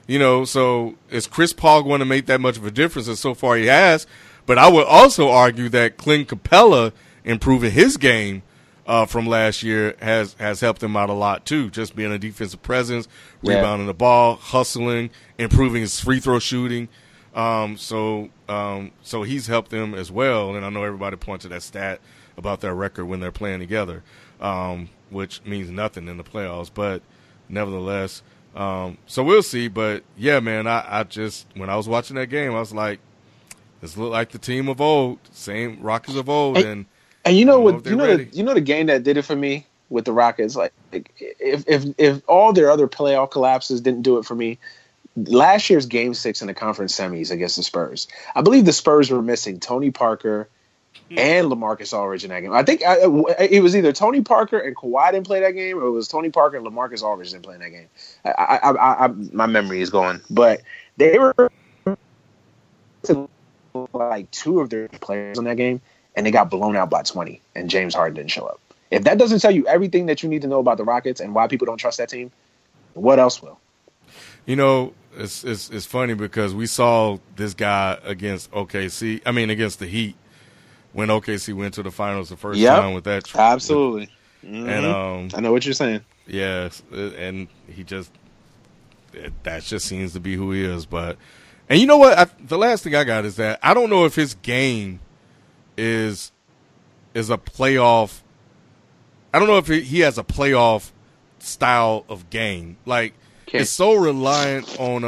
So is Chris Paul going to make that much of a difference? And so far he has. But I would also argue that Clint Capella improving his game from last year has helped him out a lot too. Just being a defensive presence, rebounding the ball, hustling, improving his free throw shooting. So he's helped them as well. And I know everybody points to that stat about their record when they're playing together, which means nothing in the playoffs. But nevertheless, so we'll see. But yeah, man, I just when I was watching that game, I was like, this looked like the team of old, same Rockets of old, and the game that did it for me with the Rockets, like if all their other playoff collapses didn't do it for me, last year's Game 6 in the conference semis against the Spurs, I believe the Spurs were missing Tony Parker and LaMarcus Aldridge in that game. I think it was either Tony Parker and Kawhi didn't play that game, or it was Tony Parker and LaMarcus Aldridge didn't play in that game. My memory is going, but they were like 2 of their players in that game, and they got blown out by 20, and James Harden didn't show up. If that doesn't tell you everything that you need to know about the Rockets and why people don't trust that team, what else will? You know, it's funny because we saw this guy against against the Heat when OKC went to the finals the first time with that. Absolutely. And I know what you're saying. Yeah, and that just seems to be who he is. But and you know what? The last thing I got is that I don't know if his game is a playoff. I don't know if he has a playoff style of game. Like it's so reliant on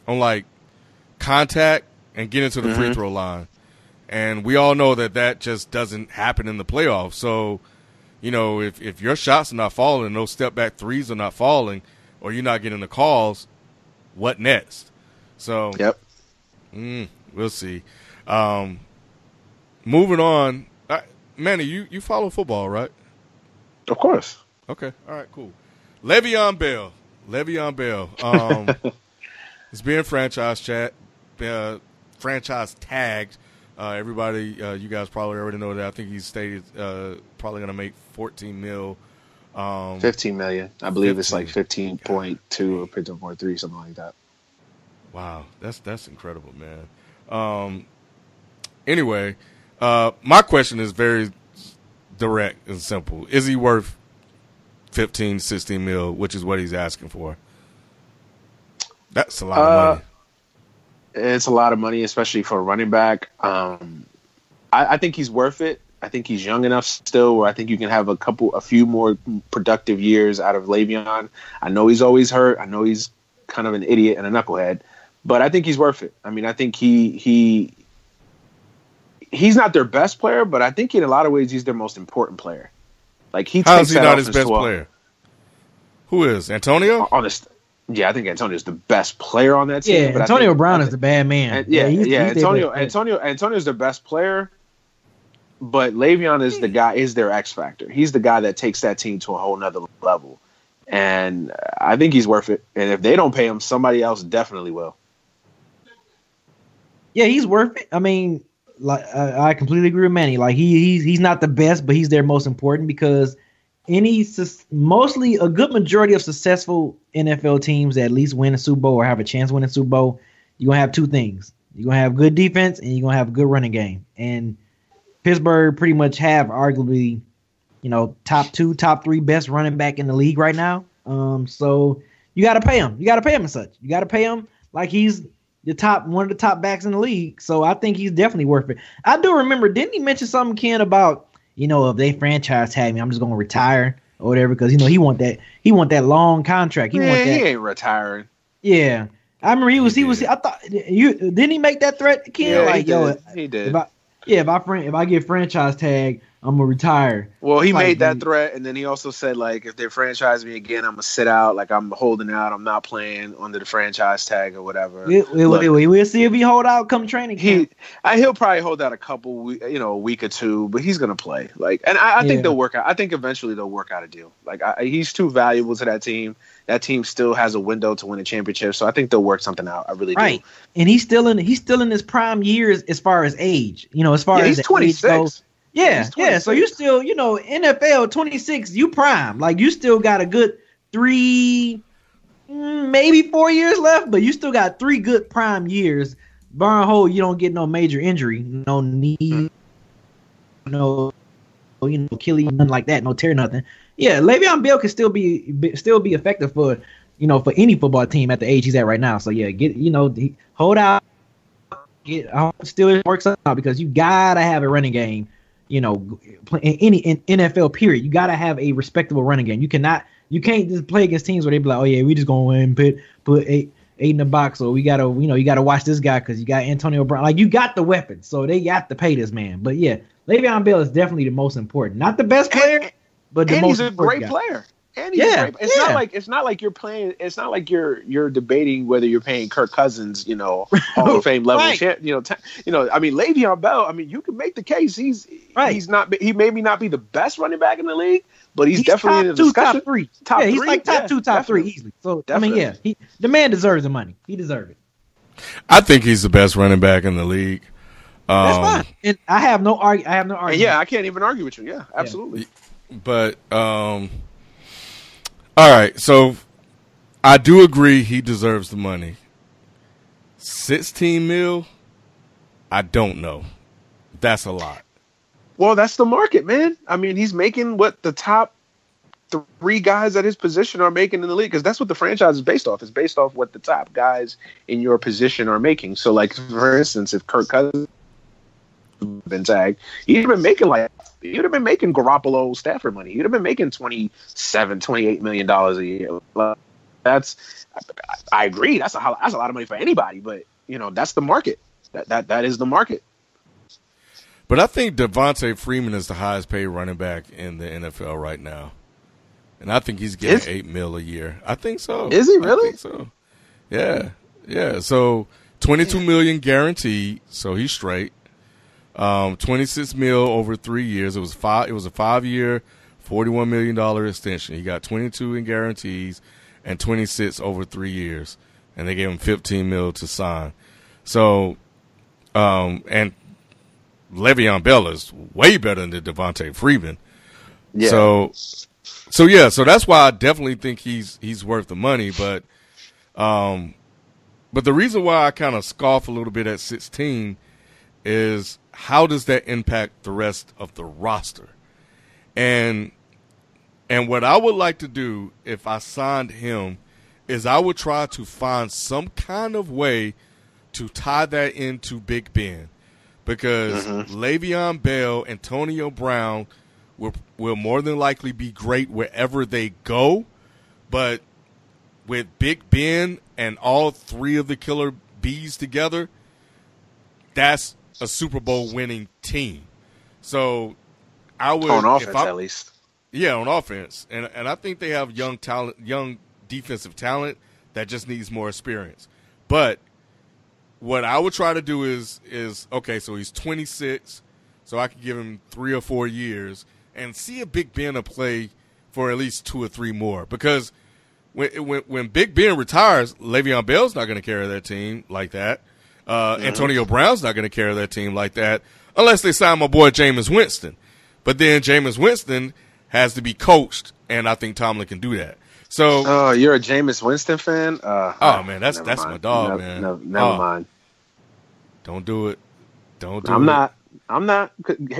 like contact and getting to the free throw line, and we all know that just doesn't happen in the playoffs. So, you know, if your shots are not falling, those step back threes are not falling, or you're not getting the calls, what next? So, we'll see. Moving on, Manny, you follow football, right? Of course. Okay. All right. Cool. Le'Veon Bell. It's being franchise tagged. Everybody, you guys probably already know that. I think he's stated probably going to make $14 million. 15 million. I believe it's like 15.2 or 15.3, something like that. Wow, that's incredible, man. Anyway, my question is very direct and simple. Is he worth 15, 16 mil, which is what he's asking for? That's a lot of money. It's a lot of money, especially for a running back. I think he's worth it. I think he's young enough still where I think you can have a few more productive years out of Le'Veon. I know he's always hurt. I know he's kind of an idiot and a knucklehead, but I think he's worth it. I mean, I think he's not their best player, but I think in a lot of ways he's their most important player. Like how is he not his best player? Who is Antonio? Yeah, I think Antonio's the best player on that team. Yeah, but Antonio Brown is the bad man. Antonio's their best player. But Le'Veon is their X factor. He's the guy that takes that team to a whole nother level. And I think he's worth it. And if they don't pay him, somebody else definitely will. Yeah, he's worth it. I mean, like I completely agree with Manny. Like he's not the best, but he's their most important because mostly a good majority of successful NFL teams that at least win a Super Bowl or have a chance to win a Super Bowl, you're gonna have two things. You're gonna have good defense and you're gonna have a good running game. And Pittsburgh pretty much have arguably, top 2, top 3 best running back in the league right now. So you got to pay him. You got to pay him as such. You got to pay him like he's one of the top backs in the league. So I think he's definitely worth it. I do remember, didn't he mention something, Ken, about, if they franchise tag me, I'm just going to retire or whatever because, he want that long contract. He ain't retiring. Yeah. I remember I thought didn't he make that threat, Ken? Yeah, he did. If I get franchise tag, I'm gonna retire. Well, he made that threat, and then he also said if they franchise me again, I'm gonna sit out. Like I'm holding out. I'm not playing under the franchise tag or whatever. We'll see if he hold out come training camp. He'll probably hold out a week or two, but he's gonna play. I think they'll work out. I think eventually they'll work out a deal. He's too valuable to that team. That team still has a window to win a championship, so I think they'll work something out. I really do. And he's still in his prime years as far as age. As far as he's 26. Yeah. So you still, NFL 26, you prime. You still got a good 3, maybe 4 years left, but you still got 3 good prime years. Barn hole, you don't get no major injury, no knee, no Achilles, nothing like that, no tear, nothing. Yeah, Le'Veon Bell can still be effective for any football team at the age he's at right now. So yeah, hold out, still works out because you gotta have a running game. In NFL period, you gotta have a respectable running game. You can't just play against teams where they be like, oh yeah, we just gonna and put eight in the box, or we gotta you gotta watch this guy because you got Antonio Brown. You got the weapons, so they got to pay this man. But yeah, Le'Veon Bell is definitely the most important, not the best player. But he's a great player. And he's a great. It's not like you're playing. It's not like you're debating whether you're paying Kirk Cousins, Hall of Fame level. Right. I mean, Le'Veon Bell. I mean, you can make the case. He's not. He maybe not be the best running back in the league, but he's definitely in the discussion. Top 3. He's like top 2, top 3 easily. So definitely. I mean, the man deserves the money. He deserves it. I think he's the best running back in the league. That's fine. And I have no argument. And yeah, I can't even argue with you. Yeah, absolutely. But all right, so I do agree he deserves the money. 16 mil, I don't know. That's a lot. Well, that's the market, man. I mean, he's making what the top 3 guys at his position are making in the league, because that's what the franchise is based off. It's based off what the top guys in your position are making. So, like, for instance, if Kirk Cousins had been tagged, he'd have been making Garoppolo Stafford money. He'd have been making $28 million a year. I agree. That's a lot of money for anybody, but that's the market. That is the market. But I think Devontae Freeman is the highest paid running back in the NFL right now. And I think he's getting $8 million a year. I think so. Is he really? I think so. Yeah. Yeah. So $22 million guaranteed. So he's straight. $26 million over 3 years. It was a 5-year, $41 million extension. He got $22 in guarantees and $26 over 3 years. And they gave him $15 million to sign. So, and Le'Veon Bell is way better than Devontae Freeman. Yeah. So that's why I definitely think he's worth the money. But the reason why I kind of scoff a little bit at 16 is how does that impact the rest of the roster? And what I would like to do if I signed him is I would try to find some kind of way to tie that into Big Ben. Because Le'Veon Bell, Antonio Brown will more than likely be great wherever they go. But with Big Ben and all 3 of the killer bees together, that's a Super Bowl winning team. So I would on offense at least. Yeah, on offense. And I think they have young defensive talent that just needs more experience. But what I would try to do is okay, so he's 26, so I could give him 3 or 4 years and see if Big Ben will play for at least 2 or 3 more. Because when Big Ben retires, Le'Veon Bell's not going to carry that team like that. Antonio Brown's not going to carry that team like that unless they sign my boy Jameis Winston. But then Jameis Winston has to be coached, and I think Tomlin can do that. So, you're a Jameis Winston fan? Man, that's my dog, man. Never mind. Don't do it. Don't do I'm it. I'm not.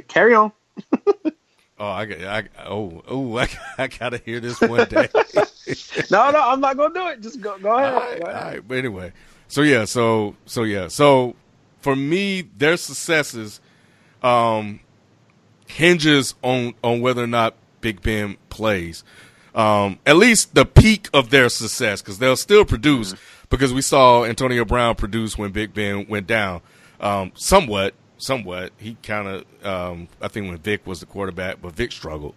Carry on. I gotta hear this one day. No, I'm not gonna do it. Just go ahead. All right. But anyway, so for me, their successes hinges on whether or not Big Ben plays. At least the peak of their success, because they'll still produce. Because we saw Antonio Brown produce when Big Ben went down. Somewhat. He kind of, I think when Vic was the quarterback, but Vic struggled.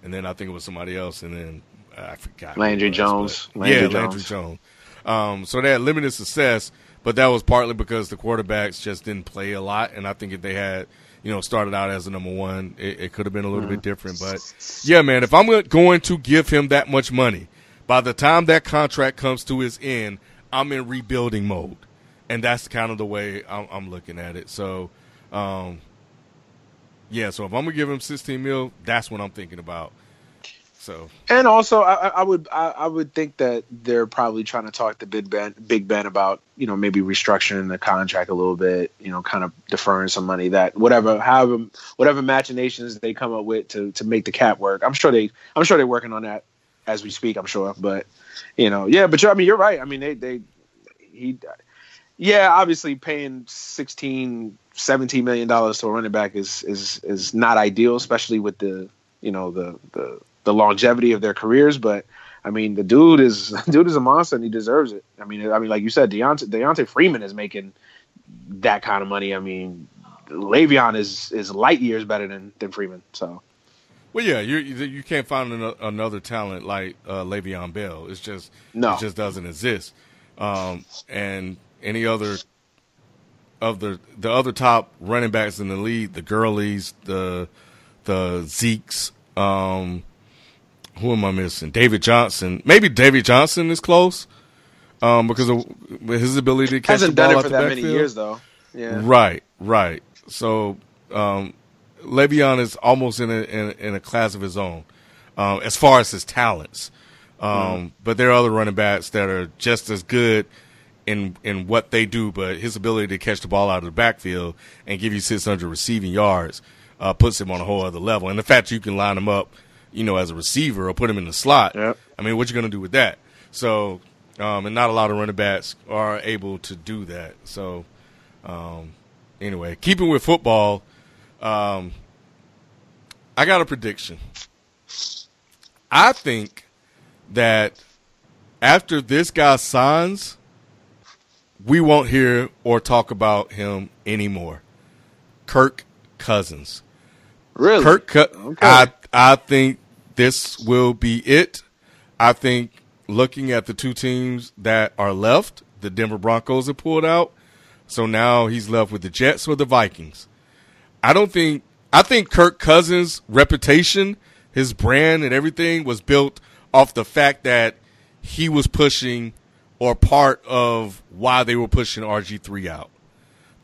And then I think it was somebody else, and then I forgot. Landry Jones. Landry Jones. So they had limited success, but that was partly because the quarterbacks just didn't play a lot. And I think if they had, started out as the number 1, it could have been a little bit different. But, yeah, man, if I'm going to give him that much money, by the time that contract comes to its end, I'm in rebuilding mode. And that's kind of the way I'm looking at it. So, so if I'm going to give him $16 million, that's what I'm thinking about. So, and also I would think that they're probably trying to talk to Big Ben about, maybe restructuring the contract a little bit, kind of deferring some money, that whatever machinations they come up with to make the cap work. I'm sure they're working on that as we speak, I'm sure. But, you're right. I mean, obviously paying $16-17 million to a running back is not ideal, especially with the longevity of their careers. But I mean, the dude is a monster and he deserves it. I mean, like you said, Deontay Freeman is making that kind of money. I mean, Le'Veon is light years better than Freeman. So. Well, yeah, you can't find another talent like Le'Veon Bell. It just doesn't exist. And any other of the other top running backs in the league, the Gurleys, the Zekes, who am I missing? David Johnson. Maybe David Johnson is close because of his ability to catch the ball out the backfield. Hasn't done it for that many years, though. Yeah. Right. Le'Veon is almost in a class of his own as far as his talents. But there are other running backs that are just as good in what they do, but his ability to catch the ball out of the backfield and give you 600 receiving yards puts him on a whole other level. And the fact you can line him up, as a receiver or put him in the slot, yep. I mean, what you going to do with that? So, and not a lot of running backs are able to do that. So, anyway, keeping with football, I got a prediction. I think that after this guy signs, we won't hear or talk about him anymore. Kirk Cousins. Really? Okay. I think this will be it. I think looking at the two teams that are left, the Denver Broncos have pulled out. So now he's left with the Jets or the Vikings. I think Kirk Cousins' reputation, his brand and everything was built off the fact that he was pushing or part of why they were pushing RG3 out.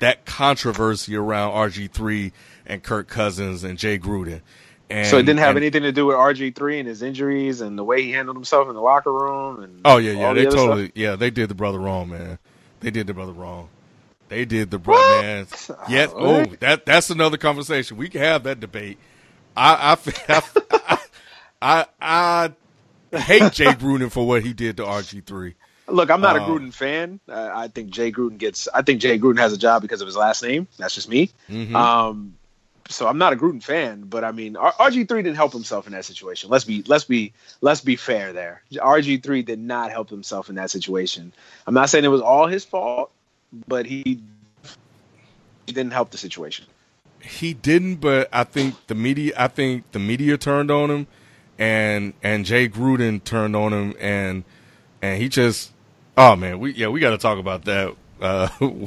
That controversy around RG3 and Kirk Cousins and Jay Gruden. So it didn't have anything to do with RG3 and his injuries and the way he handled himself in the locker room? And they totally stuff? Yeah, they did the brother wrong, man. They did the brother wong. They did the brother, man. Yes. Oh, that's another conversation. We can have that debate. I hate Jay Gruden for what he did to RG3. Look, I'm not a Gruden fan. I think Jay Gruden has a job because of his last name. That's just me. Mm-hmm. So I'm not a Gruden fan, but I mean, RG3 didn't help himself in that situation. Let's be fair there. RG3 did not help himself in that situation. I'm not saying it was all his fault, but he didn't help the situation. He didn't, but I think the media turned on him, and Jay Gruden turned on him, and he just, oh man, we got to talk about that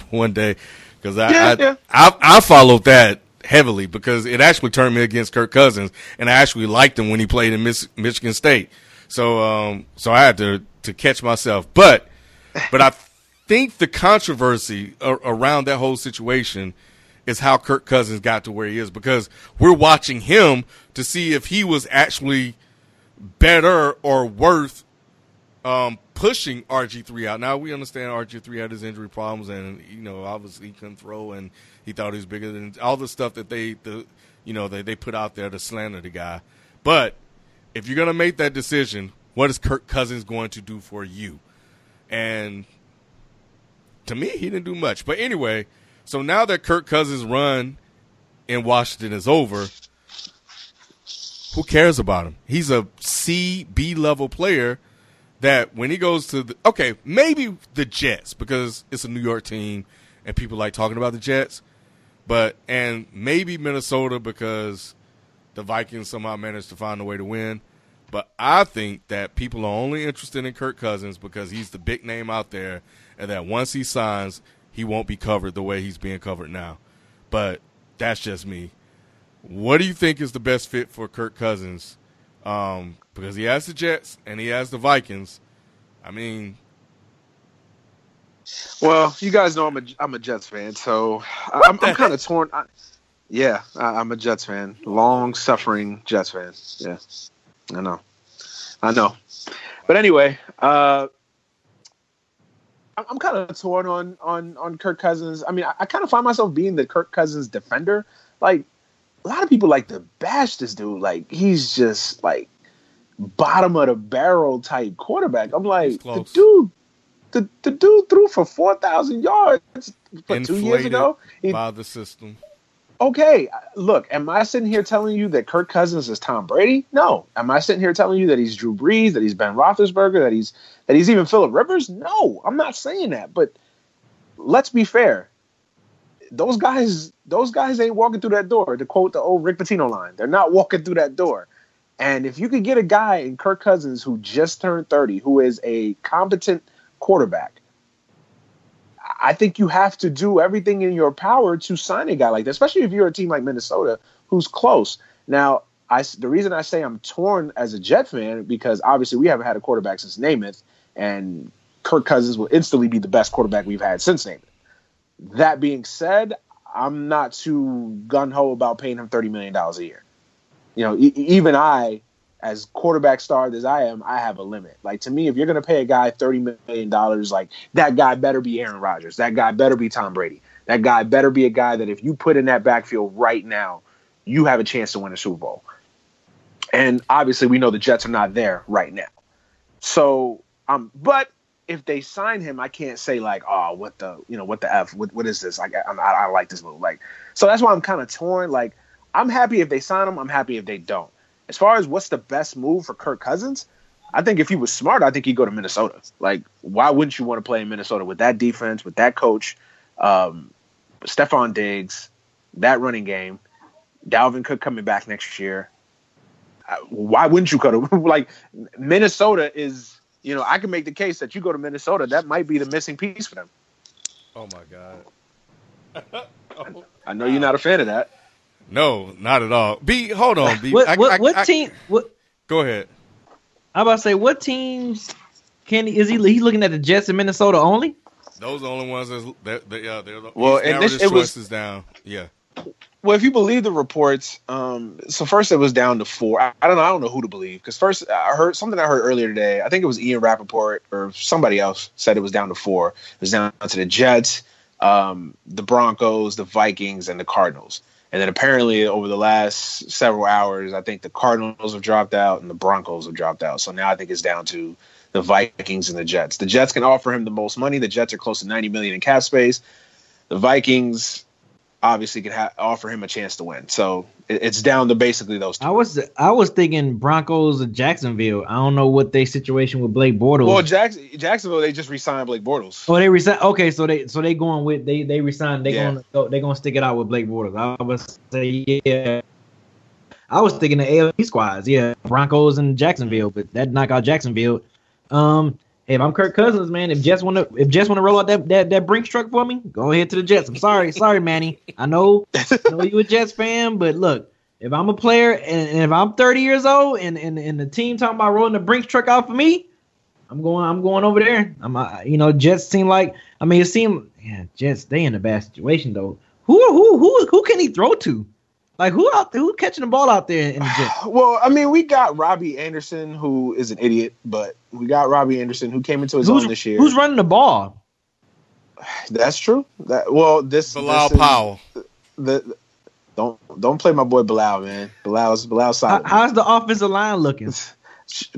one day, because I followed that heavily because it actually turned me against Kirk Cousins, and I actually liked him when he played in Michigan State. So I had to catch myself, but I think the controversy around that whole situation is how Kirk Cousins got to where he is, because we're watching him to see if he was actually better or worth pushing RG3 out. Now, we understand RG3 had his injury problems, and obviously he couldn't throw, and he thought he was bigger than all the stuff that they put out there to slander the guy. But if you're gonna make that decision, what is Kirk Cousins going to do for you? And to me, he didn't do much. But anyway, so now that Kirk Cousins' run in Washington is over, who cares about him? He's a B level player that when he goes to maybe the Jets, because it's a New York team and people like talking about the Jets, and maybe Minnesota because the Vikings somehow managed to find a way to win. But I think that people are only interested in Kirk Cousins because he's the big name out there, and that once he signs, he won't be covered the way he's being covered now. But that's just me. What do you think is the best fit for Kirk Cousins? Because he has the Jets and he has the Vikings. I mean, well, you guys know I'm a Jets fan, so I'm kind of torn. I'm a Jets fan, long-suffering Jets fan. Yeah, I know. But anyway, I'm kind of torn on Kirk Cousins. I mean, I kind of find myself being the Kirk Cousins defender. Like, a lot of people like to bash this dude. Like, he's just like bottom of the barrel type quarterback. I'm like, the dude threw for 4,000 yards 2 years ago. By the system. Okay, look, am I sitting here telling you that Kirk Cousins is Tom Brady? No. Am I sitting here telling you that he's Drew Brees, that he's Ben Roethlisberger, that he's even Phillip Rivers? No, I'm not saying that. But let's be fair. Those guys ain't walking through that door, to quote the old Rick Pitino line. They're not walking through that door. And if you could get a guy in Kirk Cousins who just turned 30, who is a competent quarterback, I think you have to do everything in your power to sign a guy like that, especially if you're a team like Minnesota who's close. Now, the reason I say I'm torn as a Jet fan, because obviously we haven't had a quarterback since Namath, and Kirk Cousins will instantly be the best quarterback we've had since Namath. That being said, I'm not too gun ho about paying him $30 million a year. You know, even I, as quarterback starved as I am, I have a limit. Like, to me, if you're going to pay a guy $30 million, like, that guy better be Aaron Rodgers. That guy better be Tom Brady. That guy better be a guy that if you put in that backfield right now, you have a chance to win a Super Bowl. And obviously, we know the Jets are not there right now. So, but if they sign him, I can't say like, oh, what the F? What is this? Like, I like this move. Like, so that's why I'm kind of torn. Like, I'm happy if they sign him. I'm happy if they don't. As far as what's the best move for Kirk Cousins, I think if he was smart, I think he'd go to Minnesota. Like, why wouldn't you want to play in Minnesota with that defense, with that coach, Stephon Diggs, that running game, Dalvin Cook coming back next year? Why wouldn't you go to like Minnesota? Is, you know, I can make the case that you go to Minnesota, that might be the missing piece for them. Oh my God! I know you're not a fan of that. No, not at all. B, hold on. B, what team? What? Go ahead. I'm about to say, what teams is he looking at the Jets in Minnesota only? Those are the only ones they're well, and his choices down. Yeah. Well, if you believe the reports, so first it was down to 4. I don't know who to believe, because first I heard earlier today. I think it was Ian Rappaport or somebody else said it was down to 4. It was down to the Jets, the Broncos, the Vikings, and the Cardinals. And then apparently over the last several hours, I think the Cardinals have dropped out and the Broncos have dropped out. So now I think it's down to the Vikings and the Jets. The Jets can offer him the most money. The Jets are close to $90 million in cap space. The Vikings obviously can offer him a chance to win. So it's down to basically those two. I was thinking Broncos and Jacksonville. I don't know what their situation with Blake Bortles. Well, Jacksonville, they just re-signed Blake Bortles. Oh, they resigned. Okay, so they going with they resigned. They gonna stick it out with Blake Bortles. I was say yeah. I was thinking the AFC squads. Yeah, Broncos and Jacksonville, but that knock out Jacksonville. If I'm Kirk Cousins, man, if Jets want to roll out that Brinks truck for me, go ahead to the Jets. I'm sorry, Manny. I know you a Jets fan, but look, if I'm a player and if I'm 30 years old and the team talking about rolling the Brinks truck out for me, I'm going over there. Jets seem like, Jets, they in a bad situation though. Who can he throw to? Like, who catching the ball out there in the Jets? Well, I mean, we got Robbie Anderson, who is an idiot, but we got Robbie Anderson, who came into his own this year. Who's running the ball? That's true. Bilal Powell. Don't play my boy Bilal, man. Bilal's solid. How's the offensive line looking?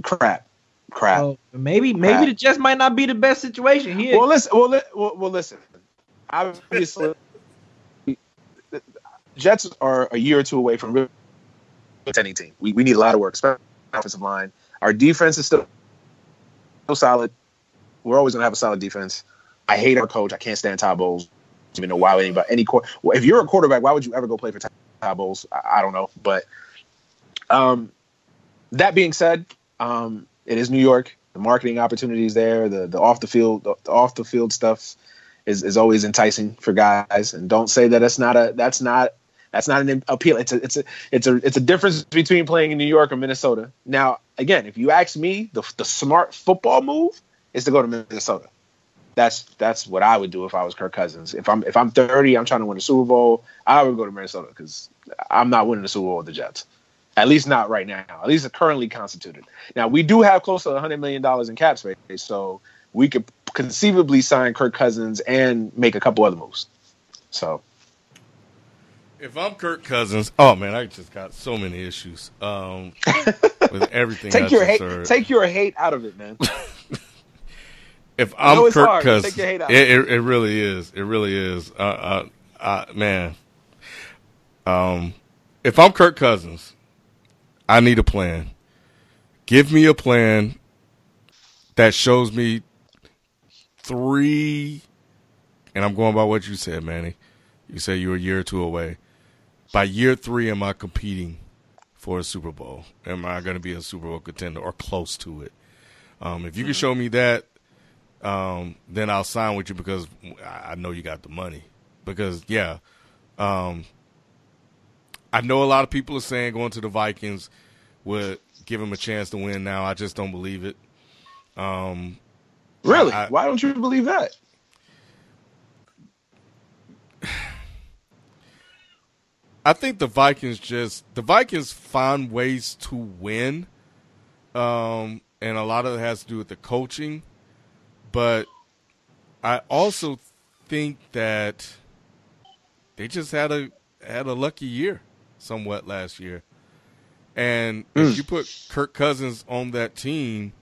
Crap. Maybe the Jets might not be the best situation here. Well, listen. Obviously, Jets are a year or two away from really contending team. We need a lot of work, especially offensive line. Our defense is still solid. We're always gonna have a solid defense. I hate our coach. I can't stand Todd Bowles. I don't even know why if you're a quarterback, why would you ever go play for Todd Bowles? I don't know. But that being said, it is New York. The marketing opportunities there, the off the field stuff is always enticing for guys. And don't say that that's not an appeal. It's a difference between playing in New York or Minnesota. Now, again, if you ask me, the smart football move is to go to Minnesota. That's what I would do if I was Kirk Cousins. If I'm 30, I'm trying to win a Super Bowl, I would go to Minnesota because I'm not winning the Super Bowl with the Jets. At least not right now. At least it's currently constituted. Now, we do have close to $100 million in cap space, so we could conceivably sign Kirk Cousins and make a couple other moves. So, if I'm Kirk Cousins, oh man, I just got so many issues with everything. Take your hate out of it, man. If I'm Kirk Cousins, it really is. It really is. Man, if I'm Kirk Cousins, I need a plan. Give me a plan that shows me 3, and I'm going by what you said, Manny. You said you were a year or 2 away. By year 3, am I competing for a Super Bowl? Am I going to be a Super Bowl contender or close to it? If you can show me that, then I'll sign with you because I know you got the money. Because, yeah, I know a lot of people are saying going to the Vikings would give him a chance to win now. I just don't believe it. Really? Why don't you believe that? I think the Vikings find ways to win, and a lot of it has to do with the coaching. But I also think that they just had a lucky year, somewhat last year. And if you put Kirk Cousins on that team,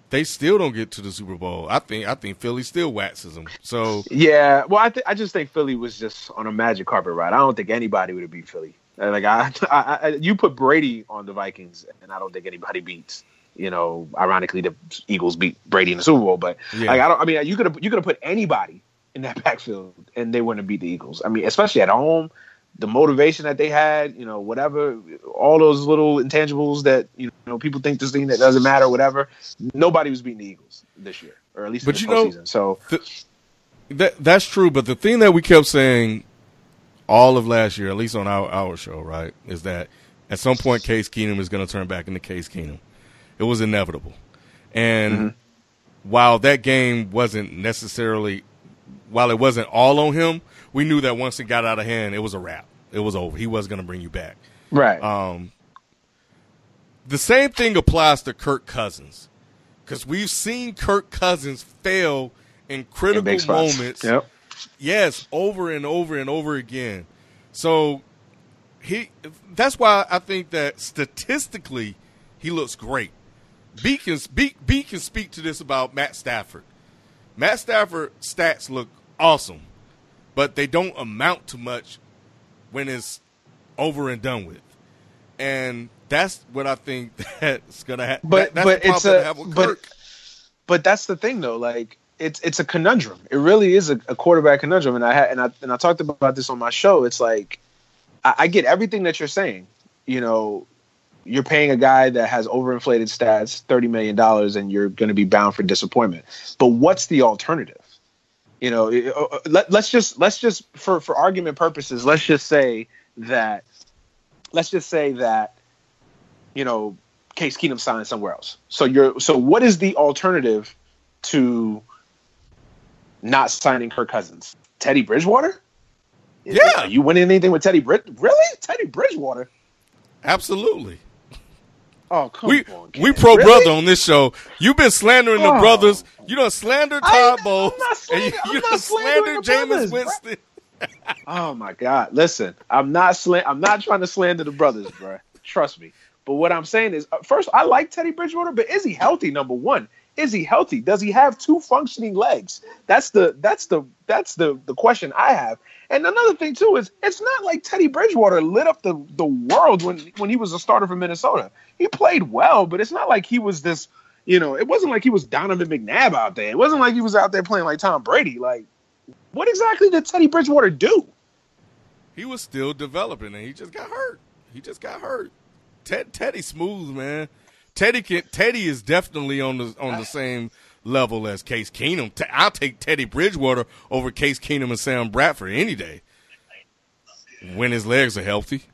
they still don't get to the Super Bowl. I think Philly still waxes them. So yeah, well, I just think Philly was just on a magic carpet ride. I don't think anybody would have beat Philly. Like you put Brady on the Vikings, and I don't think anybody beats. Ironically, the Eagles beat Brady in the Super Bowl, but you could have put anybody in that backfield, and they wouldn't have beat the Eagles. I mean, especially at home. The motivation that they had, whatever, all those little intangibles that, people think this thing that doesn't matter, whatever. Nobody was beating the Eagles this year, or at least in the postseason. So that's true. But the thing that we kept saying all of last year, at least on our show, right, is that at some point Case Keenum is going to turn back into Case Keenum. It was inevitable. And while that game wasn't necessarily – while it wasn't all on him, we knew that once it got out of hand, it was a wrap. It was over. He wasn't going to bring you back. Right. The same thing applies to Kirk Cousins, because we've seen Kirk Cousins fail in critical moments. Yep. Yes, over and over and over again. So that's why I think that statistically he looks great. B can speak to this about Matt Stafford. Matt Stafford stats look awesome, but they don't amount to much when it's over and done with. And that's what I think that's going to happen. But that's the thing, though. Like, it's a conundrum. It really is a quarterback conundrum. And I talked about this on my show. It's like, I get everything that you're saying. You're paying a guy that has overinflated stats, $30 million, and you're going to be bound for disappointment. But what's the alternative? Let's just for argument purposes, let's just say that Case Keenum signed somewhere else. So what is the alternative to not signing Kirk Cousins? Teddy Bridgewater? Are you winning anything with Teddy Really? Teddy Bridgewater? Absolutely. Oh, come on. We pro brother on this show. You've been slandering the brothers. You done slandered Todd Bowles. And you done slandered Jameis Winston. Oh my God. Listen, I'm not trying to slander the brothers, bro. Trust me. But what I'm saying is, first, I like Teddy Bridgewater, but is he healthy? Number one. Is he healthy? Does he have two functioning legs? That's the question I have. And another thing too is, it's not like Teddy Bridgewater lit up the world when he was a starter for Minnesota. He played well, but it's not like he was this, it wasn't like he was Donovan McNabb out there. It wasn't like he was out there playing like Tom Brady. Like, what exactly did Teddy Bridgewater do? He was still developing, and he just got hurt. Teddy's smooth, man. Teddy is definitely on the same level as Case Keenum. I'll take Teddy Bridgewater over Case Keenum and Sam Bradford any day when his legs are healthy.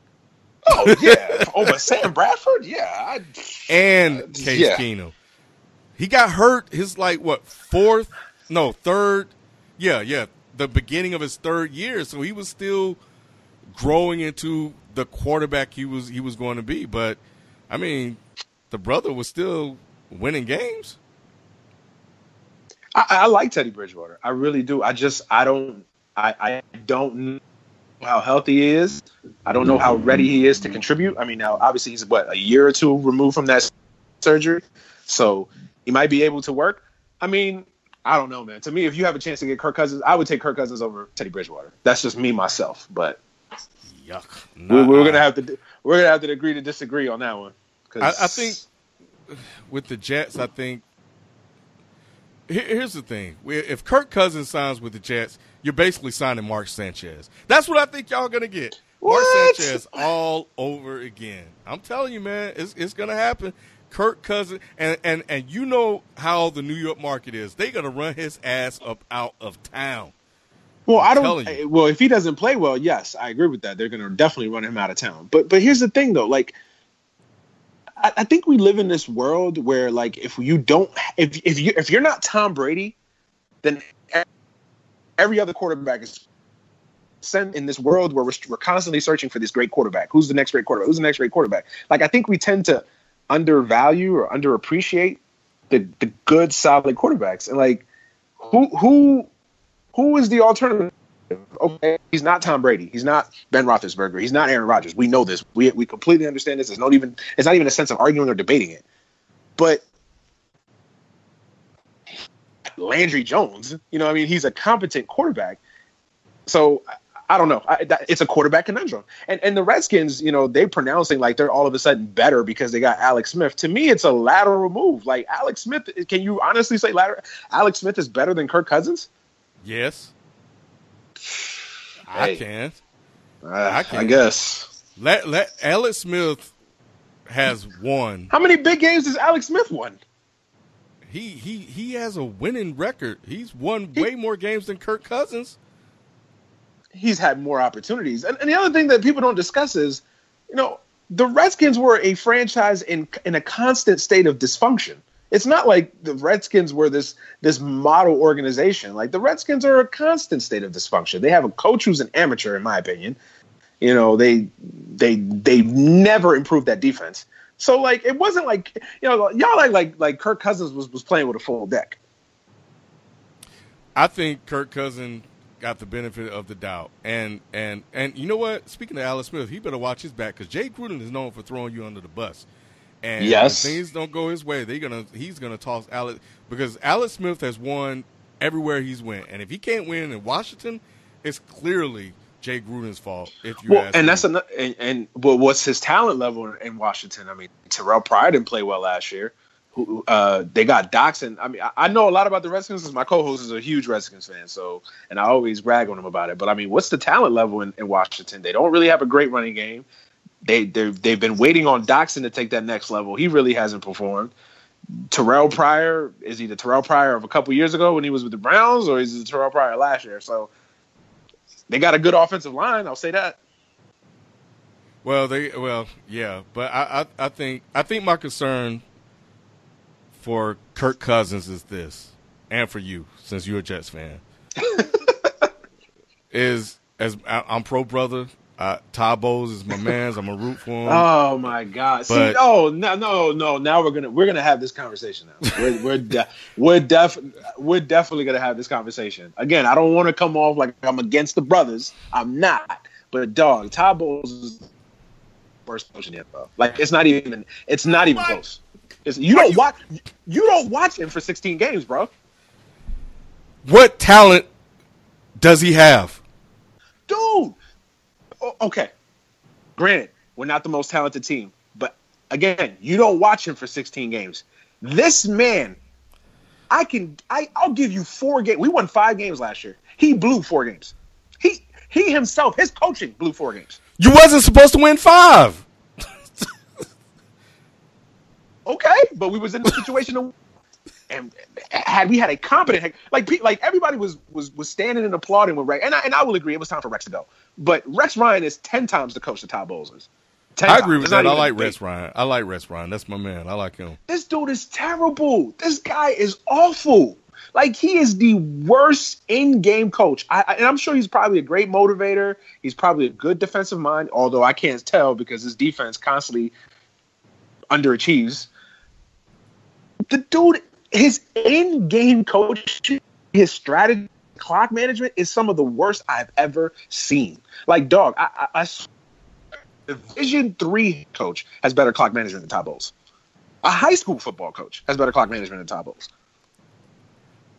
Oh yeah, over Sam Bradford, yeah. And Case Keenum, he got hurt. His third, the beginning of his third year. So he was still growing into the quarterback he was going to be. But I mean, the brother was still winning games. I like Teddy Bridgewater. I really do. I don't know how healthy he is. I don't know how ready he is to contribute. I mean, now obviously he's a year or two removed from that surgery, so he might be able to work. I mean, I don't know, man. To me, if you have a chance to get Kirk Cousins, I would take Kirk Cousins over Teddy Bridgewater. That's just me myself, but yuck. We're gonna have to agree to disagree on that one. I think with the Jets, here's the thing. If Kirk Cousins signs with the Jets, you're basically signing Mark Sanchez. That's what I think y'all going to get. What? Mark Sanchez all over again. I'm telling you, man, it's going to happen. Kirk Cousins, and you know how the New York market is. They're going to run his ass up out of town. Well, Well, if he doesn't play well, yes, I agree with that. They're going to definitely run him out of town. But here's the thing, though. Like, I think we live in this world where, like, if you're not Tom Brady, then every other quarterback is in this world where we're constantly searching for this great quarterback. Who's the next great quarterback? Who's the next great quarterback? Like, I think we tend to undervalue or underappreciate the good, solid quarterbacks. And like, who is the alternative? Okay, he's not Tom Brady. He's not Ben Roethlisberger. He's not Aaron Rodgers. We know this. We completely understand this. It's not even a sense of arguing or debating it. But Landry Jones, you know what I mean? He's a competent quarterback. So I don't know. It's a quarterback conundrum. And the Redskins, you know, they're pronouncing like they're all of a sudden better because they got Alex Smith. To me, it's a lateral move. Like, Alex Smith, can you honestly say Alex Smith is better than Kirk Cousins? Yes. Hey, I can. I guess. Let Alex Smith has won. How many big games has Alex Smith won? He has a winning record. He's won way more games than Kirk Cousins. He's had more opportunities. And the other thing that people don't discuss is, you know, the Redskins were a franchise in a constant state of dysfunction. It's not like the Redskins were this model organization. Like, the Redskins are a constant state of dysfunction. They have a coach who's an amateur, in my opinion. You know, they never improved that defense. So, like, it wasn't like, you know, y'all like Kirk Cousins was playing with a full deck. I think Kirk Cousins got the benefit of the doubt. And you know what? Speaking of Alex Smith, he better watch his back, because Jay Gruden is known for throwing you under the bus. And yes, if things don't go his way, he's gonna toss Alex, because Alex Smith has won everywhere he's went. And if he can't win in Washington, it's clearly Jay Gruden's fault. If you ask me. That's what's his talent level in Washington? I mean, Terrell Pryor didn't play well last year. They got Doxson. I mean, I know a lot about the Redskins because my co-host is a huge Redskins fan. So, and I always brag on him about it. But I mean, what's the talent level in Washington? They don't really have a great running game. They've been waiting on Doxson to take that next level. He really hasn't performed. Terrell Pryor, is he the Terrell Pryor of a couple years ago when he was with the Browns, or is he the Terrell Pryor last year? So they got a good offensive line. I'll say that. Yeah, but I think my concern for Kirk Cousins is this, and for you, since you're a Jets fan, is as I'm pro brother. Todd Bowles is my man's. I'm gonna root for him. Oh my God! But, no. Now we're gonna have this conversation. Now we're definitely gonna have this conversation again. I don't want to come off like I'm against the brothers. I'm not. But dog, Todd Bowles is the worst coach in the NFL. Like, it's not even close. You don't watch him for 16 games, bro. What talent does he have, dude? Okay, granted, we're not the most talented team, but again, you don't watch him for 16 games. This man, I'll give you 4 games. We won 5 games last year. He blew 4 games. He himself, his coaching blew 4 games. You wasn't supposed to win 5. Okay, but we was in the situation and had we had a competent, like everybody was standing and applauding when Rex, and I will agree it was time for Rex to go. But Rex Ryan is 10 times the coach that Todd Bowles is. I agree with that. I like Rex Ryan. That's my man. I like him. This dude is terrible. This guy is awful. Like, he is the worst in-game coach. And I'm sure he's probably a great motivator. He's probably a good defensive mind, although I can't tell because his defense constantly underachieves. The dude, his in-game coaching, his strategy, clock management is some of the worst I've ever seen. Like, dog, I Division III coach has better clock management than Todd Bowles. A high school football coach has better clock management than Todd Bowles.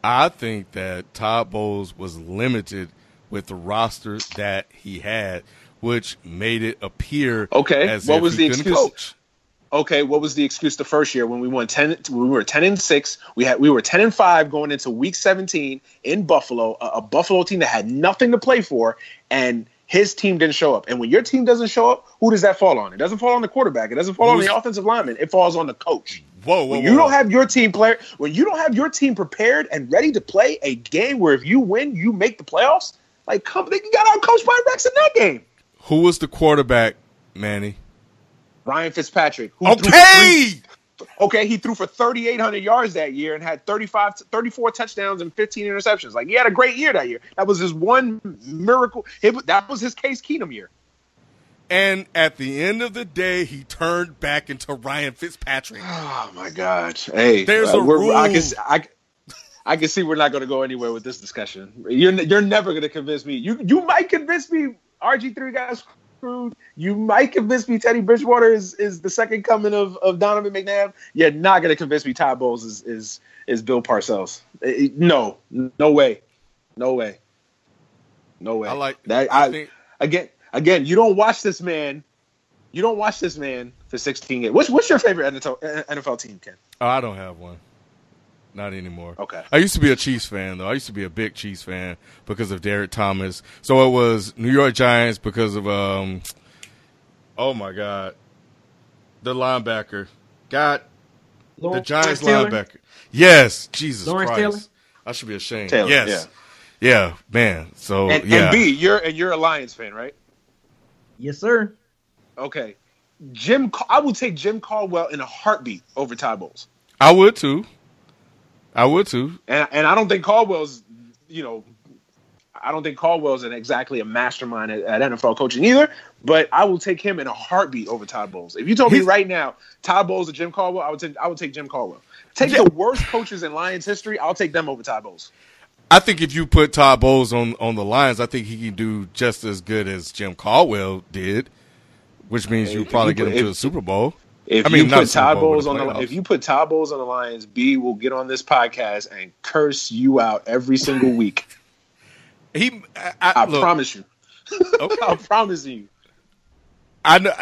I think that Todd Bowles was limited with the roster that he had, which made it appear as what if was he the couldn't excuse? coach. Okay, what was the excuse the first year when we won 10? We were 10-6. We were 10-5 going into Week 17 in Buffalo, a Buffalo team that had nothing to play for, and his team didn't show up. And when your team doesn't show up, who does that fall on? It doesn't fall on the quarterback. It doesn't fall on the offensive lineman. It falls on the coach. When you don't have your team prepared and ready to play a game where if you win, you make the playoffs. Like, you got outcoached by Rex in that game. Who was the quarterback, Manny? Ryan Fitzpatrick. Okay, he threw for 3,800 yards that year and had 34 touchdowns and 15 interceptions. Like, he had a great year that year. That was his one miracle. That was his Case Keenum year. And at the end of the day, he turned back into Ryan Fitzpatrick. Oh, my God. Hey, there's a rule. I can see we're not going to go anywhere with this discussion. You're never going to convince me. You might convince me RG3 got screwed. You might convince me Teddy Bridgewater is the second coming of Donovan McNabb. You're not going to convince me Todd Bowles is Bill Parcells. No way. I like that. Again, you don't watch this man. You don't watch this man for 16 games. What's your favorite NFL team, Ken? Oh, I don't have one. Not anymore. Okay. I used to be a Chiefs fan, though. I used to be a big Chiefs fan because of Derek Thomas. So it was New York Giants because of, oh, my God, the linebacker. God, the Giants linebacker. Yes, Jesus Lawrence Christ. Taylor? I should be ashamed. Taylor, yes. Yeah, man. So, and B, you're a Lions fan, right? Yes, sir. Okay. I would take Jim Caldwell in a heartbeat over Todd Bowles. I would too. And I don't think Caldwell's, I don't think Caldwell's exactly a mastermind at NFL coaching either, but I will take him in a heartbeat over Todd Bowles. If you told me right now, Todd Bowles or Jim Caldwell, I would take Jim Caldwell. Take the worst coaches in Lions history, I'll take them over Todd Bowles. I think if you put Todd Bowles on the Lions, I think he can do just as good as Jim Caldwell did, which means you probably get him to the Super Bowl. If you put Todd Bowles on the Lions, B will get on this podcast and curse you out every single week. I promise you. Okay. I promise you. I know.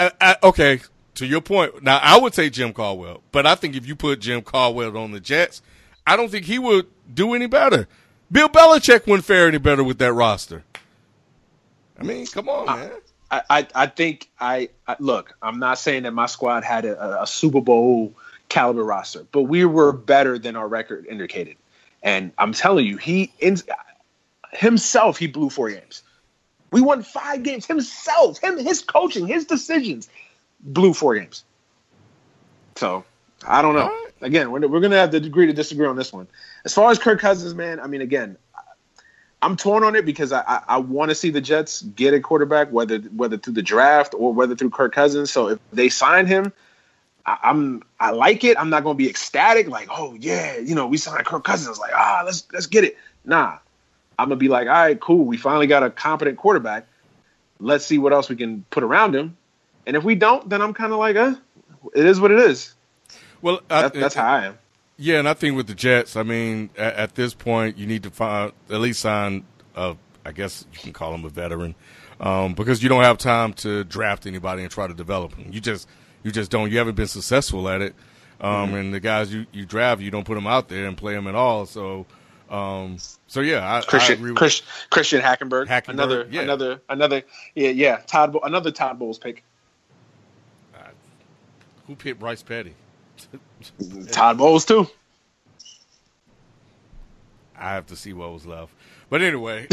Okay, to your point. Now I would take Jim Caldwell, but I think if you put Jim Caldwell on the Jets, I don't think he would do any better. Bill Belichick wouldn't fare any better with that roster. I mean, come on, man. I think look, I'm not saying that my squad had a Super Bowl caliber roster, but we were better than our record indicated. And I'm telling you, he blew 4 games. We won 5 games himself. His coaching, his decisions blew 4 games. So I don't know. Again, we're going to have to agree to disagree on this one. As far as Kirk Cousins, man, I mean, again, I'm torn on it because I want to see the Jets get a quarterback, whether through the draft or whether through Kirk Cousins. So if they sign him, I like it. I'm not going to be ecstatic, like, oh yeah, we signed Kirk Cousins, like let's get it. Nah, I'm gonna be like, all right, cool. We finally got a competent quarterback. Let's see what else we can put around him. And if we don't, then I'm kind of like, it is what it is. Well, that's how I am. Yeah, and I think with the Jets, I mean, at this point, you need to at least sign, I guess you can call him a veteran, because you don't have time to draft anybody and try to develop them. You just don't. You haven't been successful at it, and the guys you draft, you don't put them out there and play them at all. So yeah, I agree with Christian Hackenberg. Another Todd Bowles pick. Who picked Bryce Petty? Todd Bowles too. I have to see what was left, but anyway,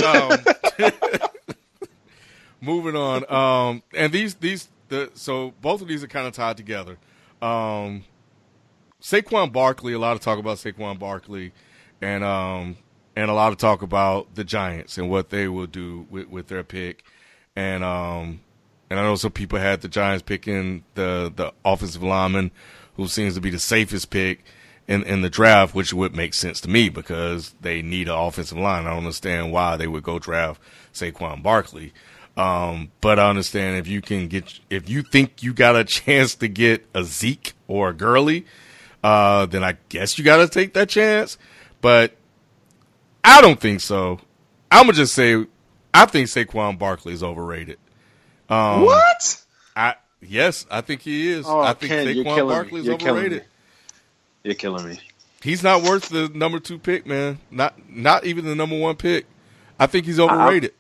moving on. And so both of these are kind of tied together. Saquon Barkley, a lot of talk about Saquon Barkley, and a lot of talk about the Giants and what they will do with their pick, and I know some people had the Giants picking the offensive lineman, who seems to be the safest pick in the draft, which would make sense to me because they need an offensive line. I don't understand why they would go draft Saquon Barkley. But I understand if you think you got a chance to get a Zeke or a Gurley, then I guess you got to take that chance. But I don't think so. I'm going to just say I think Saquon Barkley is overrated. What? Yes, I think he is. Oh, I think Saquon Barkley is overrated. You're killing me. He's not worth the number 2 pick, man. Not even the number 1 pick. I think he's overrated.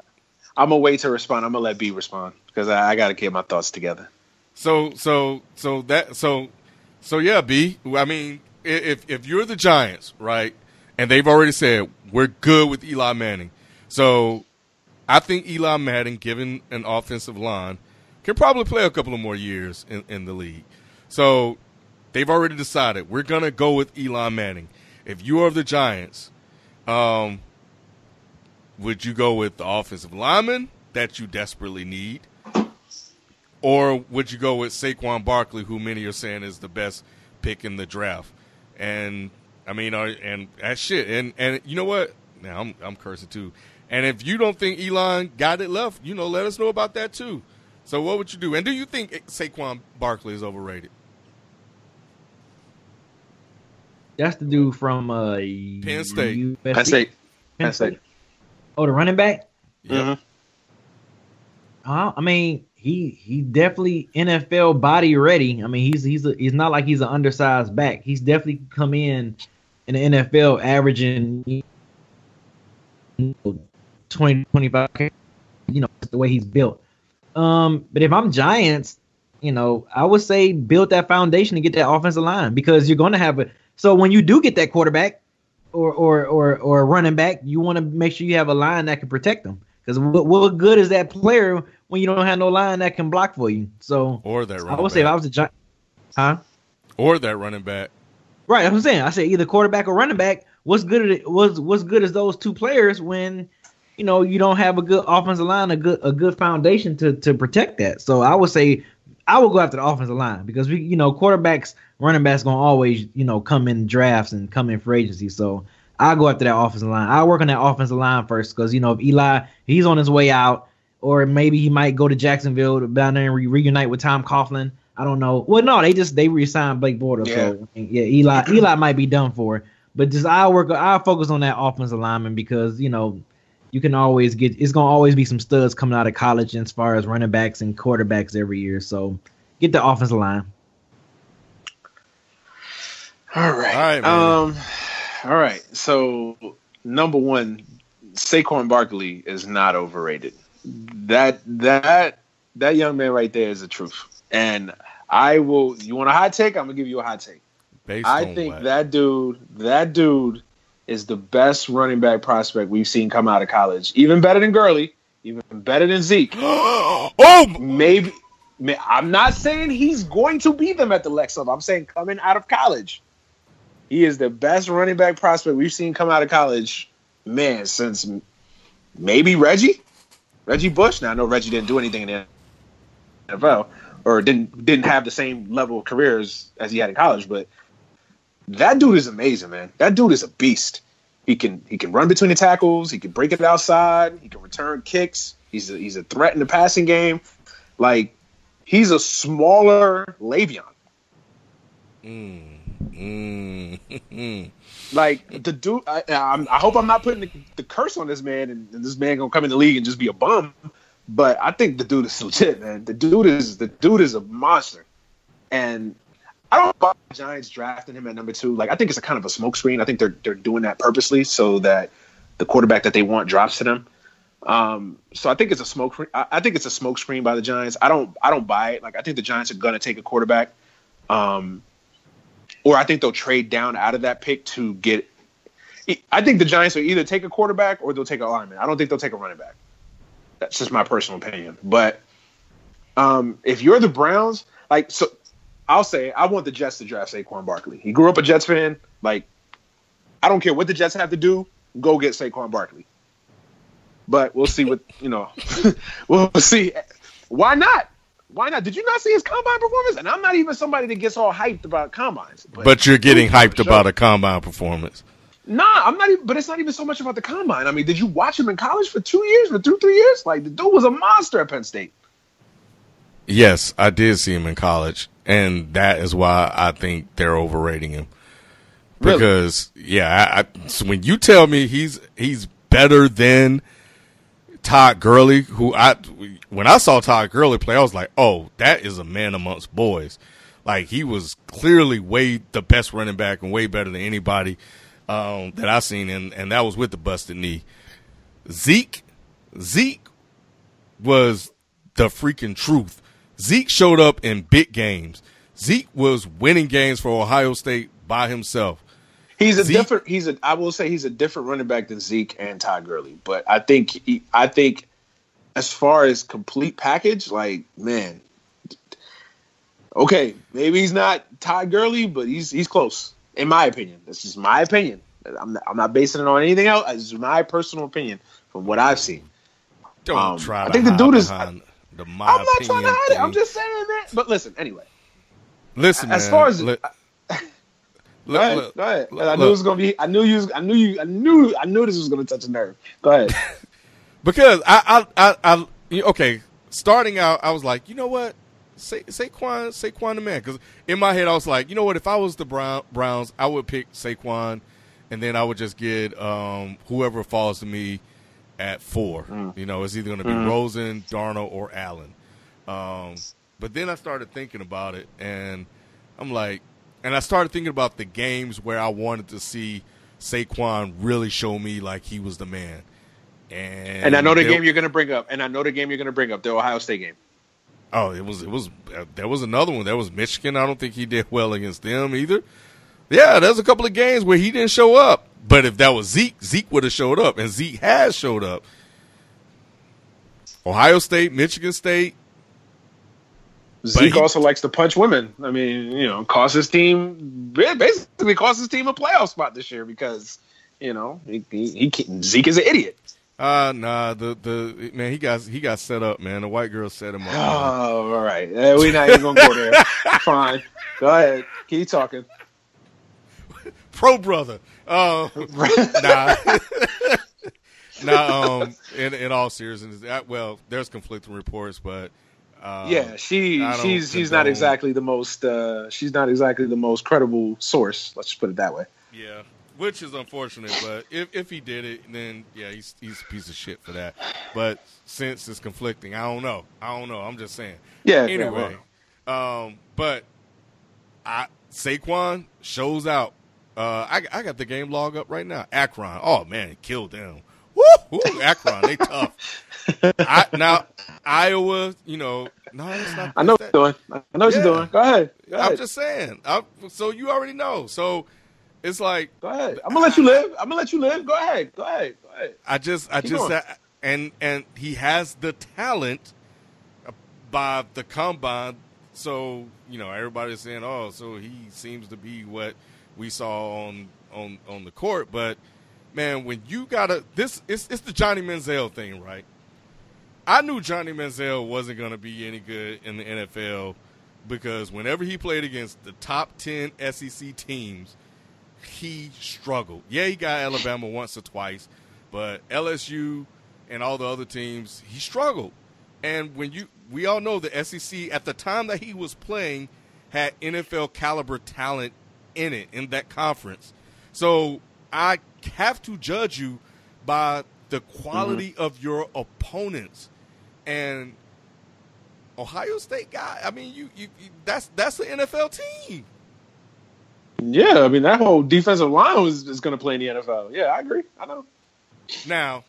I'm gonna wait to respond. I'm gonna let B respond because I gotta get my thoughts together. So yeah, B. I mean, if you're the Giants, right, and they've already said we're good with Eli Manning, so I think Eli Manning, given an offensive line, can probably play a couple of more years in the league. So they've already decided we're gonna go with Eli Manning. If you are the Giants, would you go with the offensive lineman that you desperately need, or would you go with Saquon Barkley, who many are saying is the best pick in the draft? And I mean, and that shit. And you know what? Now I'm cursing too. And if you don't think Elon got it left, let us know about that too. So what would you do? And do you think Saquon Barkley is overrated? That's the dude from Penn State. Penn State. Oh, the running back? Yeah. I mean, he definitely NFL body ready. I mean, he's not like he's an undersized back. He's definitely come in the NFL averaging 20, 25, the way he's built. But if I'm Giants, I would say build that foundation to get that offensive line, because you're going to have so when you do get that quarterback or running back, you want to make sure you have a line that can protect them. Because what good is that player when you don't have no line that can block for you? So or that running I would say if I was a Giant, or that running back. Right, that's what I'm saying. I say either quarterback or running back. What's good is those two players when you don't have a good offensive line, a good foundation to protect that. So I would say I would go after the offensive line, because quarterbacks, running backs gonna always come in drafts and come in free agency. So I'll go after that offensive line. I'll work on that offensive line first, because if Eli, he's on his way out, or maybe he might go to Jacksonville down there and reunite with Tom Coughlin. I don't know. Well, no, they re-signed Blake Bortles. Yeah. So yeah, Eli might be done for. But just I'll focus on that offensive lineman, because you can always it's gonna always be some studs coming out of college as far as running backs and quarterbacks every year. So get the offensive line. All right. All right. So number one, Saquon Barkley is not overrated. That young man right there is the truth. And you want a hot take? I'm gonna give you a hot take. I think that dude is the best running back prospect we've seen come out of college. Even better than Gurley, even better than Zeke. Maybe I'm not saying he's going to beat them at the Lex Up. I'm saying coming out of college, he is the best running back prospect we've seen come out of college, man, since maybe Reggie Bush. Now I know Reggie didn't do anything in the NFL, or didn't have the same level of careers as he had in college, but that dude is amazing, man. That dude is a beast. He can run between the tackles. He can break it outside. He can return kicks. He's a threat in the passing game. Like, he's a smaller Le'Veon. Like, the dude. I hope I'm not putting the curse on this man, and this man gonna come in the league and just be a bum. But I think the dude is legit, man. The dude is a monster, and I don't buy the Giants drafting him at number 2. Like, I think it's a kind of a smokescreen. I think they're doing that purposely so that the quarterback that they want drops to them. So I think it's a smoke. I think it's a smokescreen by the Giants. I don't buy it. Like, I think the Giants are gonna take a quarterback, or I think they'll trade down out of that pick to get. I think the Giants will either take a quarterback or they'll take a lineman. I don't think they'll take a running back. That's just my personal opinion. But if you're the Browns, I'll say I want the Jets to draft Saquon Barkley. He grew up a Jets fan. Like, I don't care what the Jets have to do. Go get Saquon Barkley. But we'll see what, we'll see. Why not? Why not? Did you not see his combine performance? And I'm not even somebody that gets all hyped about combines. But you're getting hyped about a combine performance. Nah, I'm not even, but it's not even so much about the combine. I mean, did you watch him in college for 2 years, for 3 years? Like, the dude was a monster at Penn State. Yes, I did see him in college, and that is why I think they're overrating him. Because, really? So when you tell me he's better than Todd Gurley, when I saw Todd Gurley play, I was like, oh, that is a man amongst boys. Like, he was clearly the best running back and way better than anybody that I've seen, and that was with the busted knee. Zeke was the freaking truth. Zeke showed up in big games. Zeke was winning games for Ohio State by himself. I will say he's a different running back than Zeke and Todd Gurley. But I think as far as complete package, like, man, Okay, maybe he's not Todd Gurley, but he's close, in my opinion. This is my opinion. I'm not basing it on anything else. This is my personal opinion from what I've seen. Don't try I to think the hide dude is. behind the my I'm not opinion trying to hide thing. it. I'm just saying that. But listen, anyway. Listen, as man. far as Go go ahead. I knew it was gonna be. I knew this was gonna touch a nerve. Go ahead. Because okay. Starting out, I was like, you know what, Saquon the man. Because in my head, I was like, you know what, if I was the Browns, I would pick Saquon, and then I would just get whoever falls to me at 4. You know, it's either going to be Rosen, Darnold, or Allen. But then I started thinking about it, and I'm like, and I started thinking about the games where I wanted to see Saquon really show me like he was the man. And I know the game you're going to bring up. The Ohio State game. Oh, there was another one. That was Michigan. I don't think he did well against them either. Yeah, there's a couple of games where he didn't show up. But if that was Zeke would have showed up, and Zeke has showed up. Ohio State, Michigan State. Zeke also likes to punch women. I mean, you know, basically cost his team a playoff spot this year because, you know, Zeke is an idiot. Nah, the man, he got set up, man. The white girl set him up. Oh, all right. We're not even gonna go there. Fine. Go ahead. Keep talking. Pro brother. Nah. Nah, in all seriousness, well, there's conflicting reports, but yeah, she's not exactly the most credible source. Let's just put it that way. Yeah. Which is unfortunate, but if he did it, then yeah, he's a piece of shit for that. But since it's conflicting, I don't know. I'm just saying. Yeah. Anyway, but Saquon shows out. I got the game log up right now. Akron. Oh man, he killed them. Woo! Akron, they tough. Now Iowa, you know, no, it's not. I know what you're doing. I know what you're doing. Go ahead. I'm just saying. So you already know. So. It's like, go ahead. I'm gonna let you live. Go ahead. I just and he has the talent by the combine. So you know, everybody's saying, oh, so he seems to be what we saw on the court. But man, when you it's the Johnny Manziel thing, right? I knew Johnny Manziel wasn't gonna be any good in the NFL because whenever he played against the top 10 SEC teams. He struggled. Yeah, he got Alabama once or twice, but LSU and all the other teams, he struggled. And we all know the SEC at the time that he was playing had NFL caliber talent in that conference. So I have to judge you by the quality of your opponents. And Ohio State guy, I mean, you that's the NFL team. Yeah, I mean, that whole defensive line is going to play in the NFL. Yeah, I agree. I know. Now,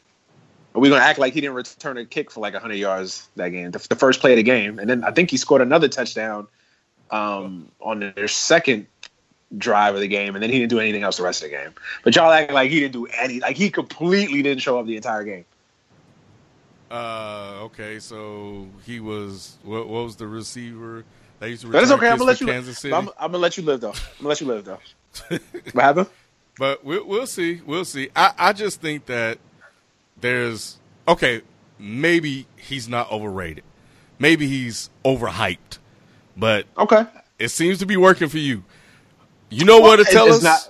are we going to act like he didn't return a kick for like 100 yards that game, the first play of the game? And then I think he scored another touchdown on their second drive of the game, and then he didn't do anything else the rest of the game. But y'all act like he didn't do like he completely didn't show up the entire game. Okay, so he was what was the receiver? That is okay. I'm gonna let you. I'm gonna let you live though. What happened? But we'll see. We'll see. I just think that maybe he's not overrated. Maybe he's overhyped. But okay, it seems to be working for you. You know what to tell us?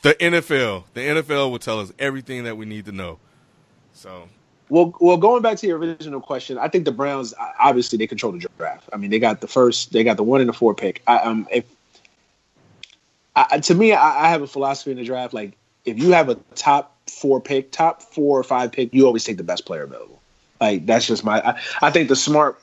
The NFL. The NFL will tell us everything that we need to know. So. Well, going back to your original question, I think the Browns obviously they control the draft. I mean, they got the 1 and the 4 pick. To me, I have a philosophy in the draft. Like, if you have a top 4 or 5 pick, you always take the best player available. Like, that's just I think the smart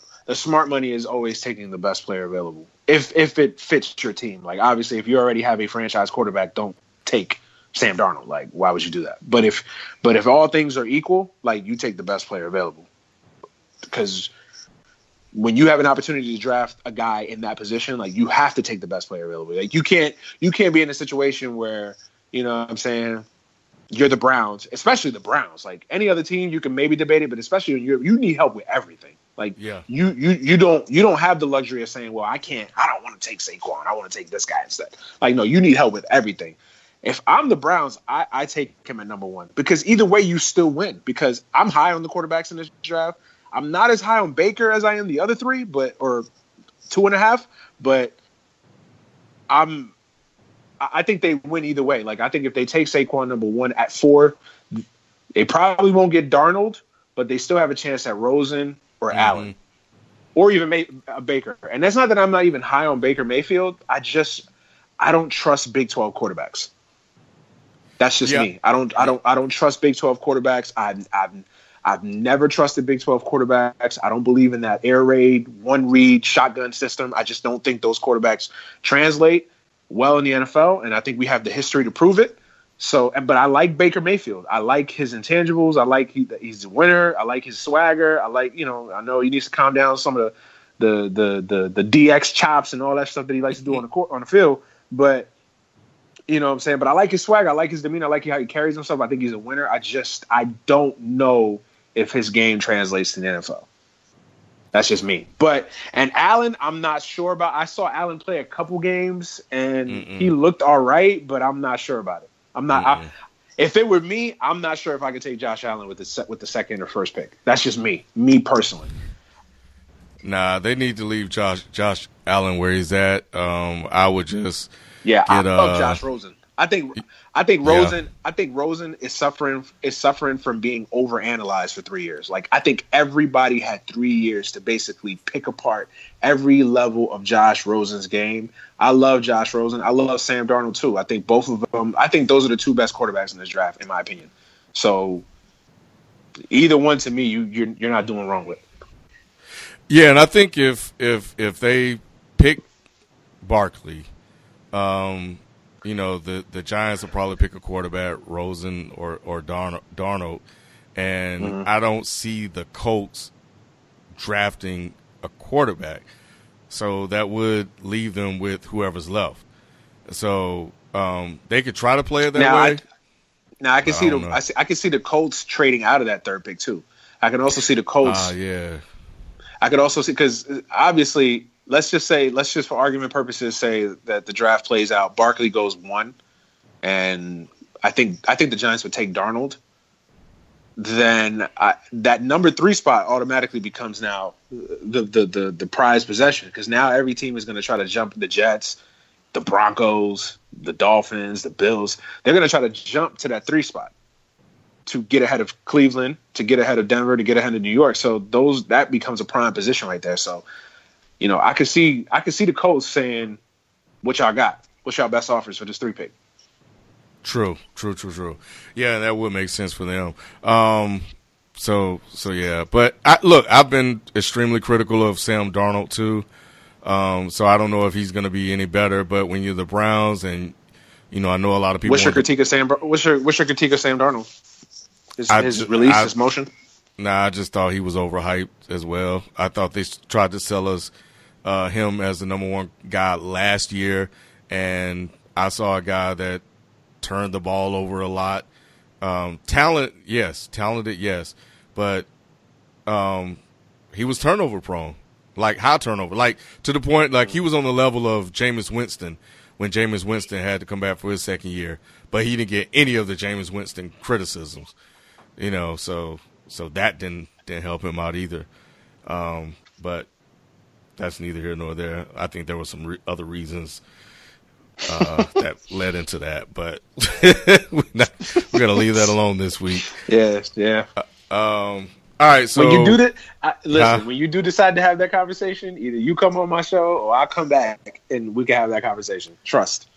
money is always taking the best player available if it fits your team. Like, obviously, if you already have a franchise quarterback, don't take Sam Darnold. Like, why would you do that? But if all things are equal, like, you take the best player available. Because when you have an opportunity to draft a guy in that position, like, you have to take the best player available. Like, you can't be in a situation where, you know what I'm saying, you're the Browns, especially the Browns. Like, any other team, you can maybe debate it, but especially you need help with everything. Like Yeah. you don't have the luxury of saying, well, I don't want to take Saquon. I want to take this guy instead. Like, no, you need help with everything. If I'm the Browns, I take him at number one because either way you still win. Because I'm high on the quarterbacks in this draft. I'm not as high on Baker as I am the other three, or 2.5. But I think they win either way. Like, I think if they take Saquon number one at 4, they probably won't get Darnold, but they still have a chance at Rosen or Allen, or even Baker. And that's not that I'm not even high on Baker Mayfield. I don't trust Big 12 quarterbacks. That's just me. I don't trust Big 12 quarterbacks. I've never trusted Big 12 quarterbacks. I don't believe in that air raid, one read, shotgun system. I just don't think those quarterbacks translate well in the NFL, and I think we have the history to prove it. So, but I like Baker Mayfield. I like his intangibles. I like he's a winner. I like his swagger. I like, I know he needs to calm down some of the DX chops and all that stuff that he likes to do on the court, on the field. But you know what I'm saying? But I like his swagger. I like his demeanor. I like how he carries himself. I think he's a winner. I don't know if his game translates to the NFL. That's just me. And Allen, I'm not sure about. I saw Allen play a couple games, and he looked all right, but I'm not sure about it. I'm not. If it were me, I'm not sure if I could take Josh Allen with the second or first pick. That's just me personally. Nah, they need to leave Josh Allen where he's at. I would just I love Josh Rosen. I think Rosen is suffering from being overanalyzed for 3 years. Like, I think everybody had 3 years to basically pick apart every level of Josh Rosen's game. I love Josh Rosen. I love Sam Darnold too. I think both of them. I think those are the two best quarterbacks in this draft, in my opinion. So either one, to me, you're not doing wrong with. Yeah, and I think if they pick Barkley, the Giants will probably pick a quarterback, Rosen or Darnold, and I don't see the Colts drafting a quarterback. So that would leave them with whoever's left. So they could try to play it that way. I can see the Colts trading out of that third pick too. I can also see the Colts. I could also see, because obviously, let's just for argument purposes say that the draft plays out. Barkley goes 1, and I think the Giants would take Darnold. Then that number 3 spot automatically becomes now the prized possession, because now every team is going to try to jump the Jets, the Broncos, the Dolphins, the Bills. They're going to try to jump to that 3 spot to get ahead of Cleveland, to get ahead of Denver, to get ahead of New York. So that becomes a prime position right there. So, I could see the Colts saying, "What y'all got? What's y'all best offers for this 3 pick?" True. Yeah, that would make sense for them. So yeah. But I've been extremely critical of Sam Darnold too. So I don't know if he's going to be any better. But when you're the Browns, and I know a lot of people. What's your critique of Sam Darnold? His release, his motion. Nah, I just thought he was overhyped as well. I thought they tried to sell us him as the number 1 guy last year, and I saw a guy that turned the ball over a lot. Talented, yes, but he was turnover prone, like high turnover, like to the point like he was on the level of Jameis Winston when Jameis Winston had to come back for his second year, but he didn't get any of the Jameis Winston criticisms, so that didn't help him out either. But that's neither here nor there. I think there were some other reasons that led into that, but we're going to leave that alone this week. Yeah. All right, so when you do that, when you do decide to have that conversation, either you come on my show or I'll come back and we can have that conversation. Trust.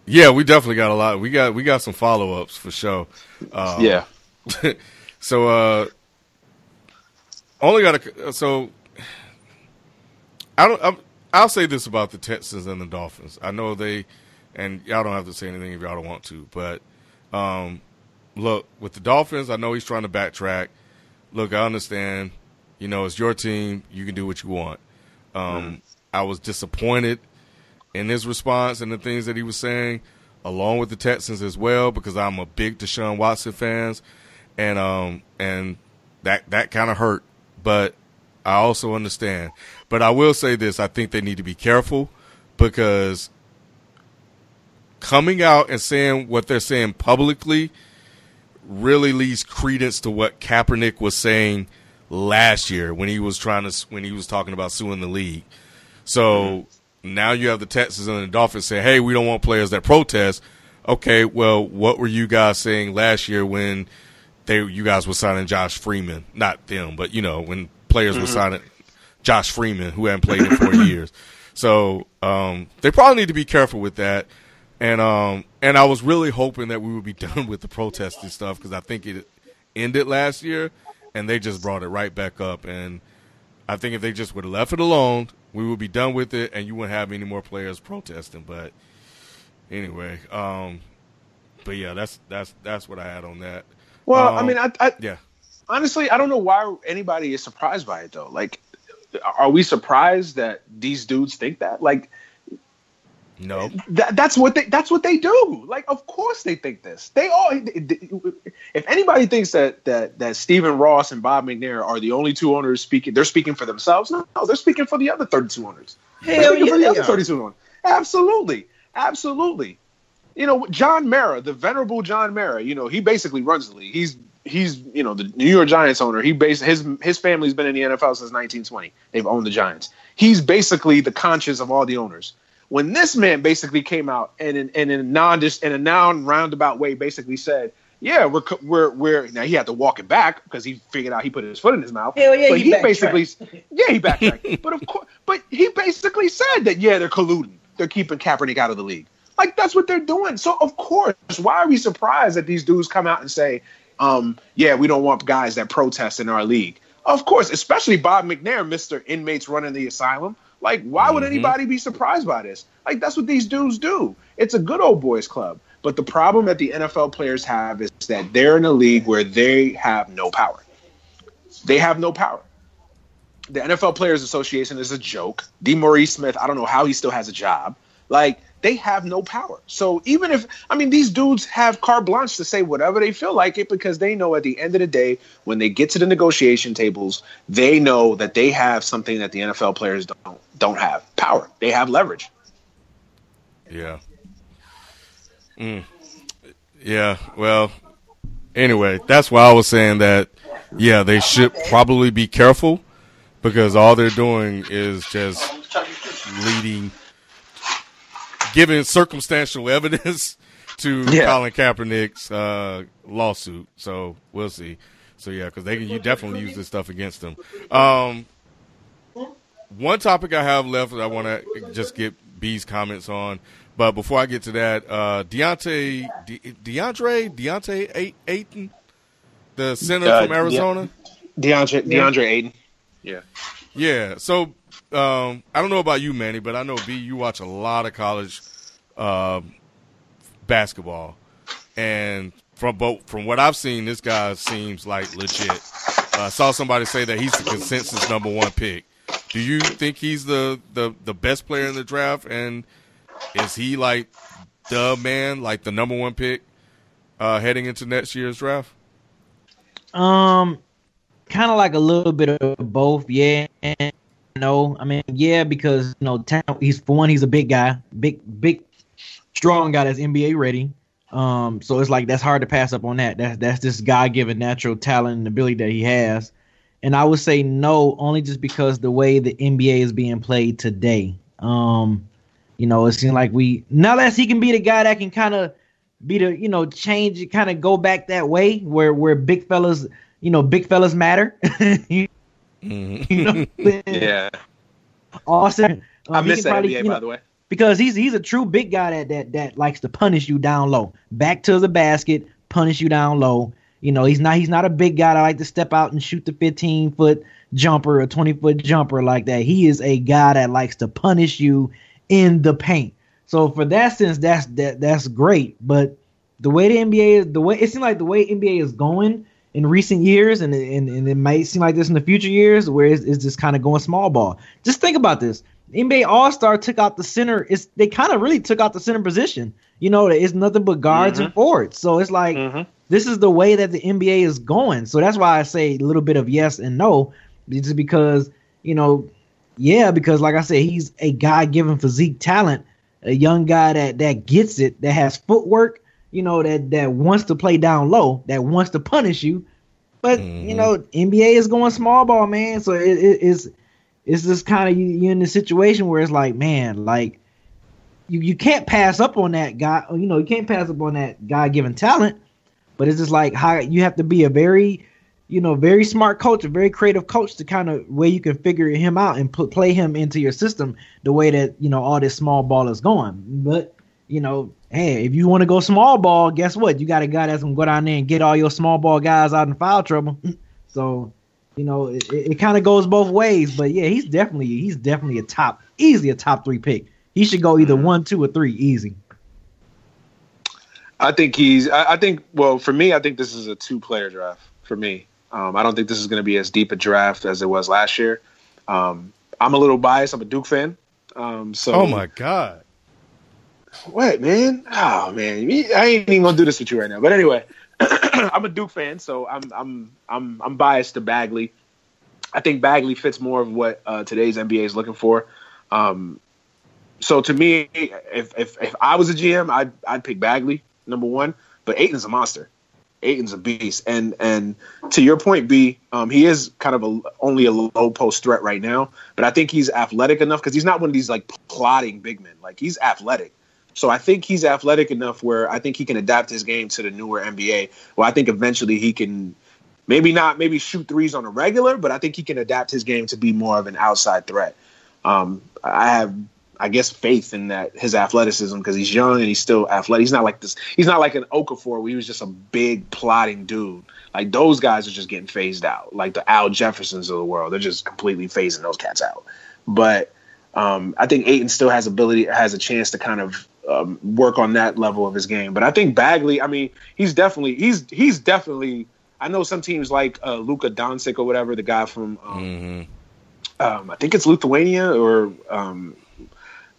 Yeah, we definitely got a lot. We got some follow-ups for sure. Yeah. So I'll say this about the Texans and the Dolphins. I know and y'all don't have to say anything if y'all don't want to, but look, with the Dolphins, I know he's trying to backtrack. Look, I understand. It's your team. You can do what you want. I was disappointed in his response and the things that he was saying, along with the Texans as well, because I'm a big Deshaun Watson fan, and that kind of hurt. But I also understand. But I will say this. I think they need to be careful because coming out and saying what they're saying publicly really leads credence to what Kaepernick was saying last year when he was talking about suing the league. So now you have the Texans and the Dolphins saying, hey, we don't want players that protest. Okay, well, what were you guys saying last year when you guys were signing Josh Freeman? Not them, but, when players were signing Josh Freeman, who hadn't played in 4 years. So they probably need to be careful with that. And I was really hoping that we would be done with the protesting stuff because I think it ended last year, and they just brought it right back up. And I think if they just would have left it alone, we would be done with it, and you wouldn't have any more players protesting. But anyway, but yeah, that's what I had on that. Well, I honestly, I don't know why anybody is surprised by it though. Like, are we surprised that these dudes think that? Like, no, that's what they do. Like, of course they think this. If anybody thinks that Stephen Ross and Bob McNair are the only two owners speaking, they're speaking for themselves. No, they're speaking for the other 32 owners. Hell yeah, for the other 32 owners. Absolutely. John Mara, the venerable John Mara, he basically runs the league. He's the New York Giants owner. His family's been in the NFL since 1920. They've owned the Giants. He's basically the conscience of all the owners. When this man basically came out and in a non-roundabout way basically said, yeah, we're now he had to walk it back because he figured out he put his foot in his mouth. Hell yeah, but he backtracked. but he basically said that they're colluding. They're keeping Kaepernick out of the league. Like, that's what they're doing. So of course, why are we surprised that these dudes come out and say, we don't want guys that protest in our league? Of course, especially Bob McNair, Mr. Inmates running the asylum. Like, why would anybody be surprised by this? Like, that's what these dudes do. It's a good old boys club. But the problem that the NFL players have is that they're in a league where they have no power. They have no power. The NFL Players Association is a joke. DeMaurice Smith, I don't know how he still has a job. Like, they have no power. So even these dudes have carte blanche to say whatever they feel like it because they know at the end of the day, when they get to the negotiation tables, they know that they have something that the NFL players don't have. Power. They have leverage. Yeah. Yeah, well, anyway, that's why I was saying that, they should probably be careful because all they're doing is just giving circumstantial evidence to Colin Kaepernick's lawsuit. So we'll see. So because you definitely use this stuff against them. One topic I have left that I want to just get B's comments on, but before I get to that, Deandre Ayton, the center from Arizona. Deandre Ayton. Yeah. Yeah. So I don't know about you, Manny, but I know B, you watch a lot of college basketball, and from what I've seen, this guy seems like legit. I saw somebody say that he's the consensus #1 pick. Do you think he's the best player in the draft, and is he like the man, like the #1 pick heading into next year's draft? Kind of like a little bit of both, yeah. No, because he's a big guy, big, strong guy that's NBA ready. So it's like that's hard to pass up on that. That's this God-given natural talent and ability that he has. And I would say no, only just because the way the NBA is being played today. It seems like not unless he can be the guy that can kind of be the change it, kind of go back that way where big fellas matter. Yeah. Awesome. I miss that NBA, by the way. Because he's a true big guy that likes to punish you down low. Back to the basket, punish you down low. He's not a big guy that like to step out and shoot the 15-foot jumper or 20-foot jumper like that. He is a guy that likes to punish you in the paint. So for that sense, that's great. But the way the NBA is, it seems like the way NBA is going in recent years, and it might seem like this in the future years, where it's just kind of going small ball. Just think about this. NBA All-Star took out the center. They kind of really took out the center position. It's nothing but guards and forwards. So it's like this is the way that the NBA is going. So that's why I say a little bit of yes and no, just because you know, yeah, because like I said, he's a God-given physique talent, a young guy that gets it, that has footwork, you know, that wants to play down low, that wants to punish you. But you know, NBA is going small ball, man. So it's just kind of you in the situation where it's like, man, like you can't pass up on that guy. You know, you can't pass up on that God-given talent. But it's just like how you have to be a very, you know, very smart coach, a very creative coach to kind of where you can figure him out and play him into your system the way that, you know, all this small ball is going. But, you know, hey, if you want to go small ball, guess what? You got a guy that's going to go down there and get all your small ball guys out in foul trouble. So, you know, it kind of goes both ways. But, yeah, he's definitely easily a top 3 pick. He should go either 1, 2, or 3 easy. I think well, for me, I think this is a 2-player draft for me. I don't think this is going to be as deep a draft as it was last year. I'm a little biased. I'm a Duke fan. Oh my God. What, man? Oh man, I ain't even gonna do this with you right now. But anyway, I'm a Duke fan, so I'm biased to Bagley. I think Bagley fits more of what today's NBA is looking for. So to me, if I was a GM, I'd pick Bagley number 1. But Ayton's a monster. Ayton's a beast, and to your point, B, he is kind of only a low post threat right now. But I think he's athletic enough because he's not one of these like plodding big men. Like he's athletic. So I think he's athletic enough where I think he can adapt his game to the newer NBA. Well, I think eventually he can maybe shoot threes on a regular, but I think he can adapt his game to be more of an outside threat. I have, I guess, faith in that his athleticism because he's young and he's still athletic. He's not like this. He's not like an Okafor where he was just a big plodding dude. Like those guys are just getting phased out. Like the Al Jeffersons of the world, they're just completely phasing those cats out. But I think Ayton still has a chance to kind of work on that level of his game. But I think Bagley, I mean, he's definitely. I know some teams like Luka Doncic or whatever, the guy from I think it's Lithuania or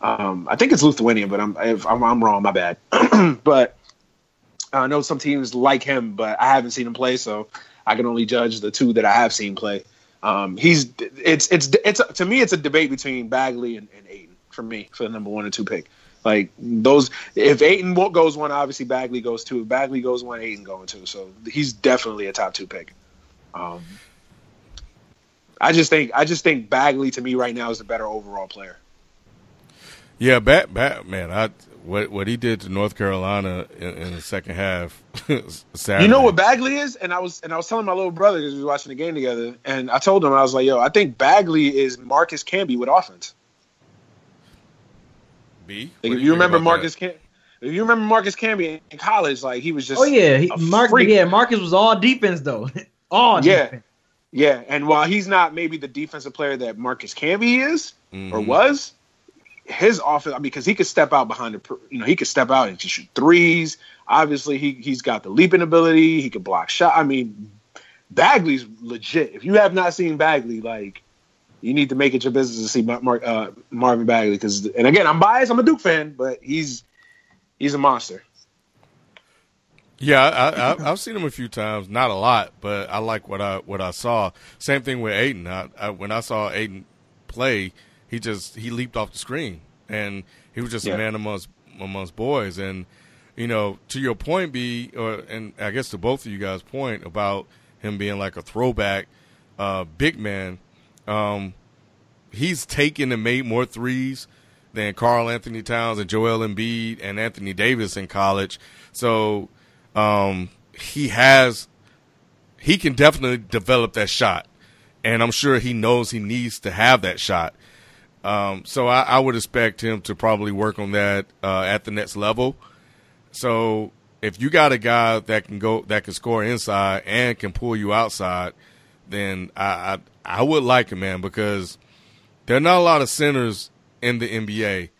I think it's Lithuania, but I'm wrong, my bad. But I know some teams like him, but I haven't seen him play, so I can only judge the 2 that I have seen play. To me, it's a debate between Bagley and Ayton for me for the number 1 and 2 pick. Like those, if Ayton goes 1, obviously Bagley goes 2. If Bagley goes 1, Ayton going 2. So he's definitely a top 2 pick. I just think Bagley to me right now is the better overall player. Yeah, man, what he did to North Carolina in the second half Saturday. You know what Bagley is? And I was telling my little brother because we were watching the game together, and I told him, I was like, yo, I think Bagley is Marcus Camby with offense. Like, if you remember Marcus Camby in college, like he was just Marcus was all defense though. Defense. Yeah, and while he's not maybe the defensive player that Marcus Camby is or was, his offense, I mean, because he could step out he could step out and shoot threes. Obviously, he's got the leaping ability. He could block shot. I mean, Bagley's legit. If you have not seen Bagley, like, you need to make it your business to see Marvin Bagley. And again, I'm biased. I'm a Duke fan, but he's a monster. Yeah, I've seen him a few times, not a lot, but I like what I saw. Same thing with Ayton. When I saw Ayton play, he leaped off the screen, and he was just a man amongst boys. And you know, to your point, and I guess to both of you guys' point about him being like a throwback big man. He's taken and made more threes than Karl Anthony Towns and Joel Embiid and Anthony Davis in college. So he can definitely develop that shot, and I'm sure he knows he needs to have that shot. So I would expect him to probably work on that at the next level. So if you got a guy that can score inside and can pull you outside, then I would like him, man, because there are not a lot of centers in the NBA,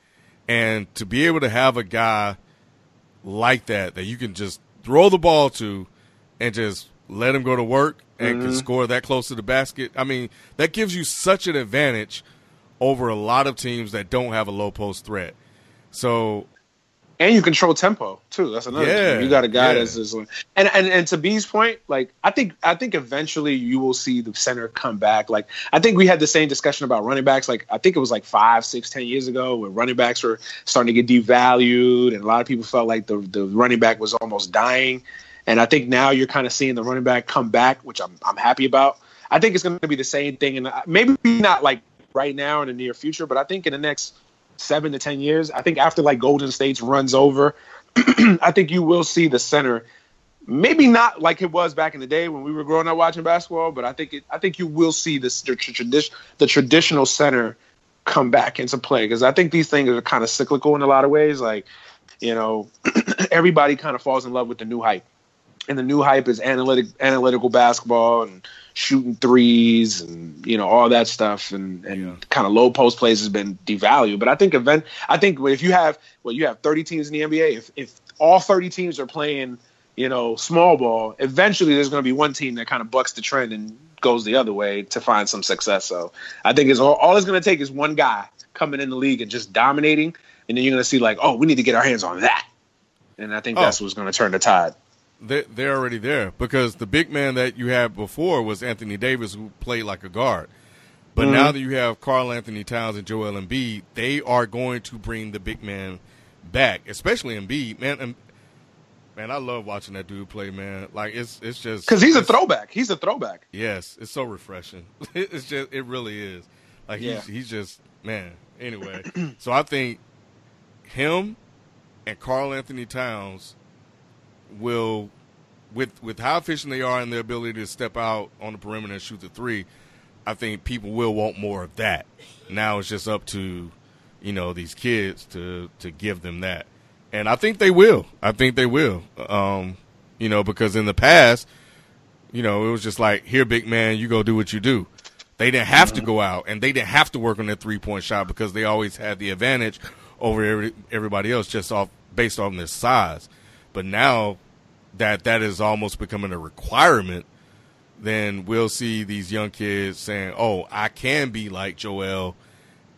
and to be able to have a guy like that you can just throw the ball to and just let him go to work and can score that close to the basket, I mean, that gives you such an advantage over a lot of teams that don't have a low post threat. So And you control tempo too. That's another thing. You got a guy that's just and to B's point, like I think eventually you will see the center come back. Like I think we had the same discussion about running backs. Like I think it was like 5, 6, 10 years ago where running backs were starting to get devalued, and a lot of people felt like the running back was almost dying. And I think now you're kind of seeing the running back come back, which I'm happy about. I think it's going to be the same thing, and maybe not like right now in the near future, but I think in the next 7 to 10 years, I think after like Golden State's runs over, I think you will see the center, maybe not like it was back in the day when we were growing up watching basketball, but I think you will see the traditional center come back into play, because I think these things are kind of cyclical in a lot of ways. Like, you know, everybody kind of falls in love with the new hype, and the new hype is analytical basketball and shooting threes and, you know, all that stuff, and kind of low post plays has been devalued. But I think if you have 30 teams in the NBA, if all 30 teams are playing, you know, small ball, eventually there's going to be one team that kind of bucks the trend and goes the other way to find some success. So I think all it's going to take is one guy coming in the league and just dominating, and then you're going to see like, oh, we need to get our hands on that. And I think that's what's going to turn the tide. They're already there, because the big man that you had before was Anthony Davis, who played like a guard. But now that you have Karl Anthony Towns and Joel Embiid, they are going to bring the big man back, especially Embiid. Man, I love watching that dude play, man. Like it's just because he's a throwback. He's a throwback. Yes, it's so refreshing. It really is. Like he's just, man. Anyway, so I think him and Karl Anthony Towns will, with how efficient they are and their ability to step out on the perimeter and shoot the three, I think people will want more of that. Now it's just up to, you know, these kids to give them that. And I think they will. You know, because in the past, you know, it was just like, here, big man, you go do what you do. They didn't have to go out, and they didn't have to work on their three-point shot because they always had the advantage over everybody else just based on their size. But now that is almost becoming a requirement, then we'll see these young kids saying, oh, I can be like Joel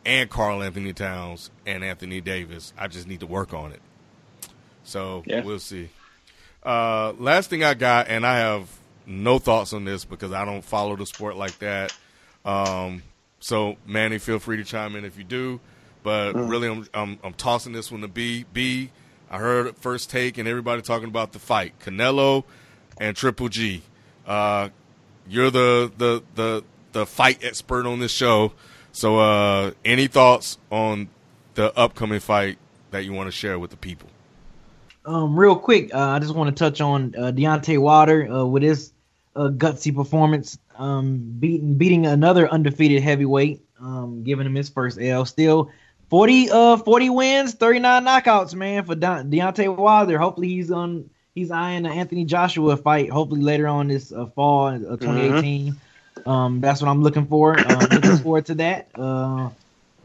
and Karl Anthony Towns and Anthony Davis. I just need to work on it. So we'll see. Last thing I got, and I have no thoughts on this because I don't follow the sport like that. So, Manny, feel free to chime in if you do. But really, I'm tossing this one to B. I heard First Take and everybody talking about the fight, Canelo and Triple G. You're the fight expert on this show. So any thoughts on the upcoming fight that you want to share with the people? Real quick, I just want to touch on Deontay Wilder with his gutsy performance, beating another undefeated heavyweight, giving him his first L. Still 40 wins, 39 knockouts, man, for Deontay Wilder. Hopefully he's eyeing the Anthony Joshua fight, hopefully later on this fall, 2018. That's what I'm looking for. Looking forward to that.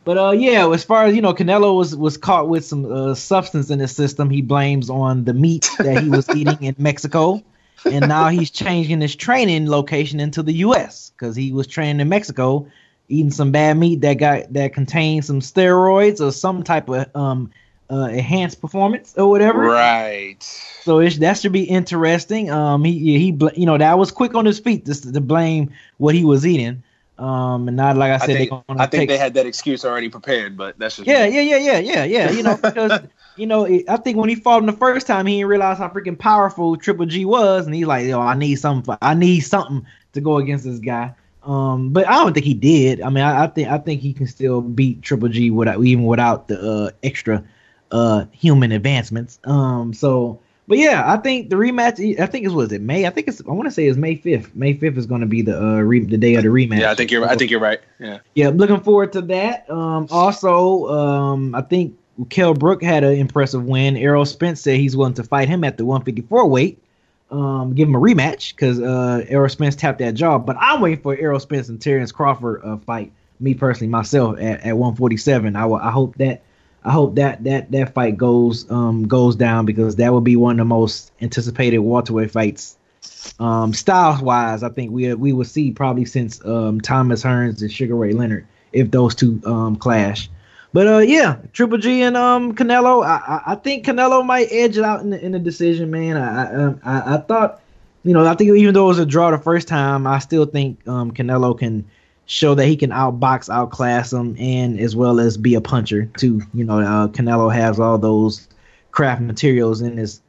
But as far as, you know, Canelo was caught with some substance in his system. He blames on the meat that he was eating in Mexico. And now he's changing his training location into the U.S. because he was training in Mexico, eating some bad meat that contained some steroids or some type of enhanced performance or whatever. Right. So that should be interesting. He that was quick on his feet to blame what he was eating. And not like I said, I think they had that excuse already prepared, but that's just yeah. You know, because I think when he fought him the first time, he didn't realize how freaking powerful Triple G was, and he's like, yo, I need something to go against this guy. But I don't think he did. I mean, I think he can still beat Triple G without the extra human advancements. But yeah, I think the rematch. I think it May. I want to say it's May 5th. May 5th is going to be the day of the rematch. Yeah, I think you're right. Yeah. Yeah, I'm looking forward to that. Also, I think Kell Brook had an impressive win. Errol Spence said he's willing to fight him at the 154 weight. Give him a rematch because Errol Spence tapped that jaw. But I'm waiting for Errol Spence and Terrence Crawford fight. Me personally, myself at 147. I hope that fight goes down because that would be one of the most anticipated welterweight fights. Styles wise, I think we will see probably since Thomas Hearns and Sugar Ray Leonard if those two clash. But yeah, Triple G and Canelo. I think Canelo might edge it out in the decision, man. I thought, I think even though it was a draw the first time, I still think Canelo can show that he can outbox, outclass him, and as well as be a puncher too. Canelo has all those craft materials in his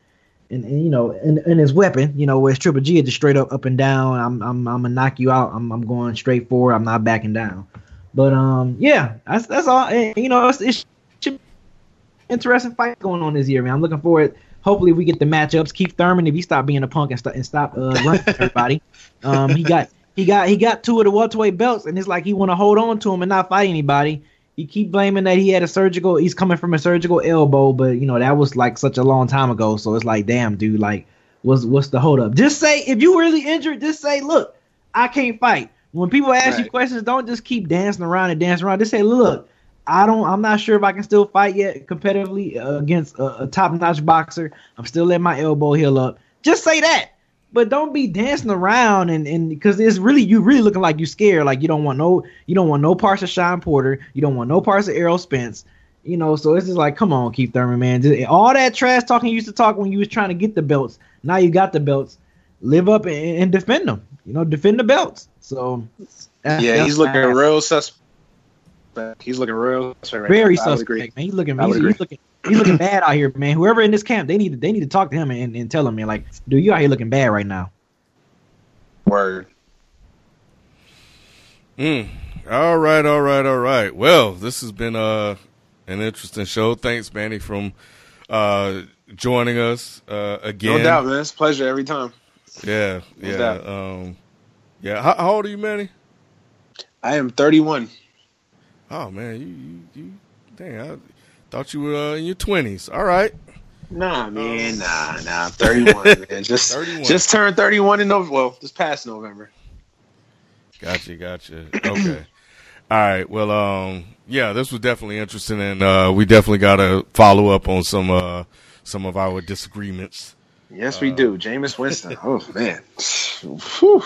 in his weapon. Whereas Triple G is just straight up and down. I'm gonna knock you out. I'm going straight forward. I'm not backing down. But yeah, that's all. And, it should be interesting fight going on this year, man. I'm looking forward. Hopefully, we get the matchups. Keith Thurman, if he stop being a punk and stop running everybody, he got two of the welterweight belts, and it's like he want to hold on to him and not fight anybody. He keep blaming that he had he's coming from a surgical elbow, but that was like such a long time ago. So it's like, damn, dude, like, what's the hold up? Just say if you really injured, just say, look, I can't fight. When people ask you questions, don't just keep dancing around. Just say, look, I'm not sure if I can still fight yet competitively against a top-notch boxer. I'm still letting my elbow heal up. Just say that. But don't be dancing around and because you really looking like you scared. Like you don't want no parts of Sean Porter. You don't want no parts of Errol Spence. So it's just like, come on, Keith Thurman, man. All that trash talking you used to talk when you was trying to get the belts. Now you got the belts. Live up and defend them. Defend the belts. So he's looking real suspect. He's looking real suspect. Very suspect, man. He's looking bad out here, man. Whoever in this camp, they need to talk to him and tell him, man, like, dude, you out here looking bad right now. Word. All right. Well, this has been an interesting show. Thanks, Manny, from joining us again. No doubt, man. It's a pleasure every time. Yeah. How old are you, Manny? I am 31. Oh man, you dang! I thought you were in your 20s. All right. Nah, man, nah. 31, man. Just 31. Just turned 31 in November. Well, this past November. Gotcha. Okay. All right. Well, yeah, this was definitely interesting, and we definitely got to follow up on some of our disagreements. Yes, we do. Jameis Winston. Oh man. Whew.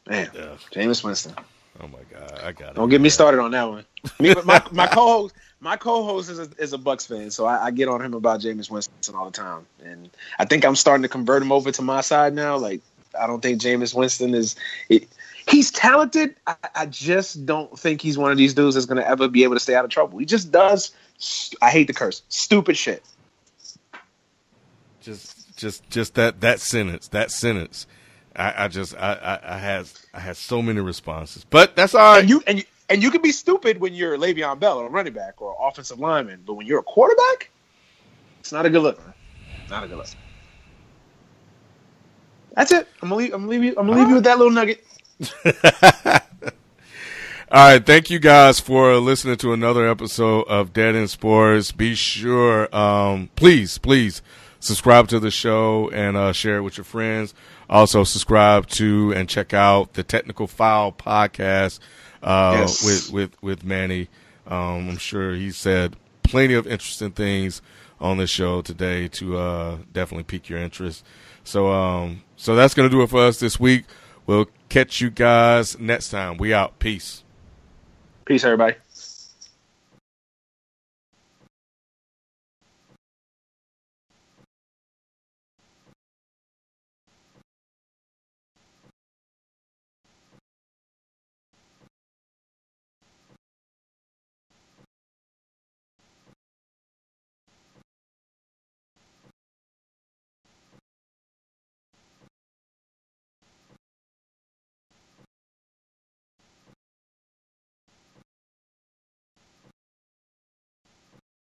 Man, yeah. Jameis Winston. Oh my God, I got it. Don't get me started on that one. My co-host is a Bucs fan, so I get on him about Jameis Winston all the time, and I think I'm starting to convert him over to my side now. Like, I don't think Jameis Winston he's talented. I just don't think he's one of these dudes that's going to ever be able to stay out of trouble. He just does. I hate the curse. Stupid shit. Just that sentence. I had so many responses, but that's all right. And you can be stupid when you're Le'Veon Bell or a running back or offensive lineman, but when you're a quarterback, it's not a good look, man. Not a good look. That's it. I'm gonna leave you with that little nugget. All right, thank you guys for listening to another episode of Dead End Sports. Be sure, please subscribe to the show and share it with your friends. Also, subscribe to and check out the Technical Foul podcast with Manny. I'm sure he said plenty of interesting things on this show today to definitely pique your interest. So that's going to do it for us this week. We'll catch you guys next time. We out. Peace. Peace, everybody.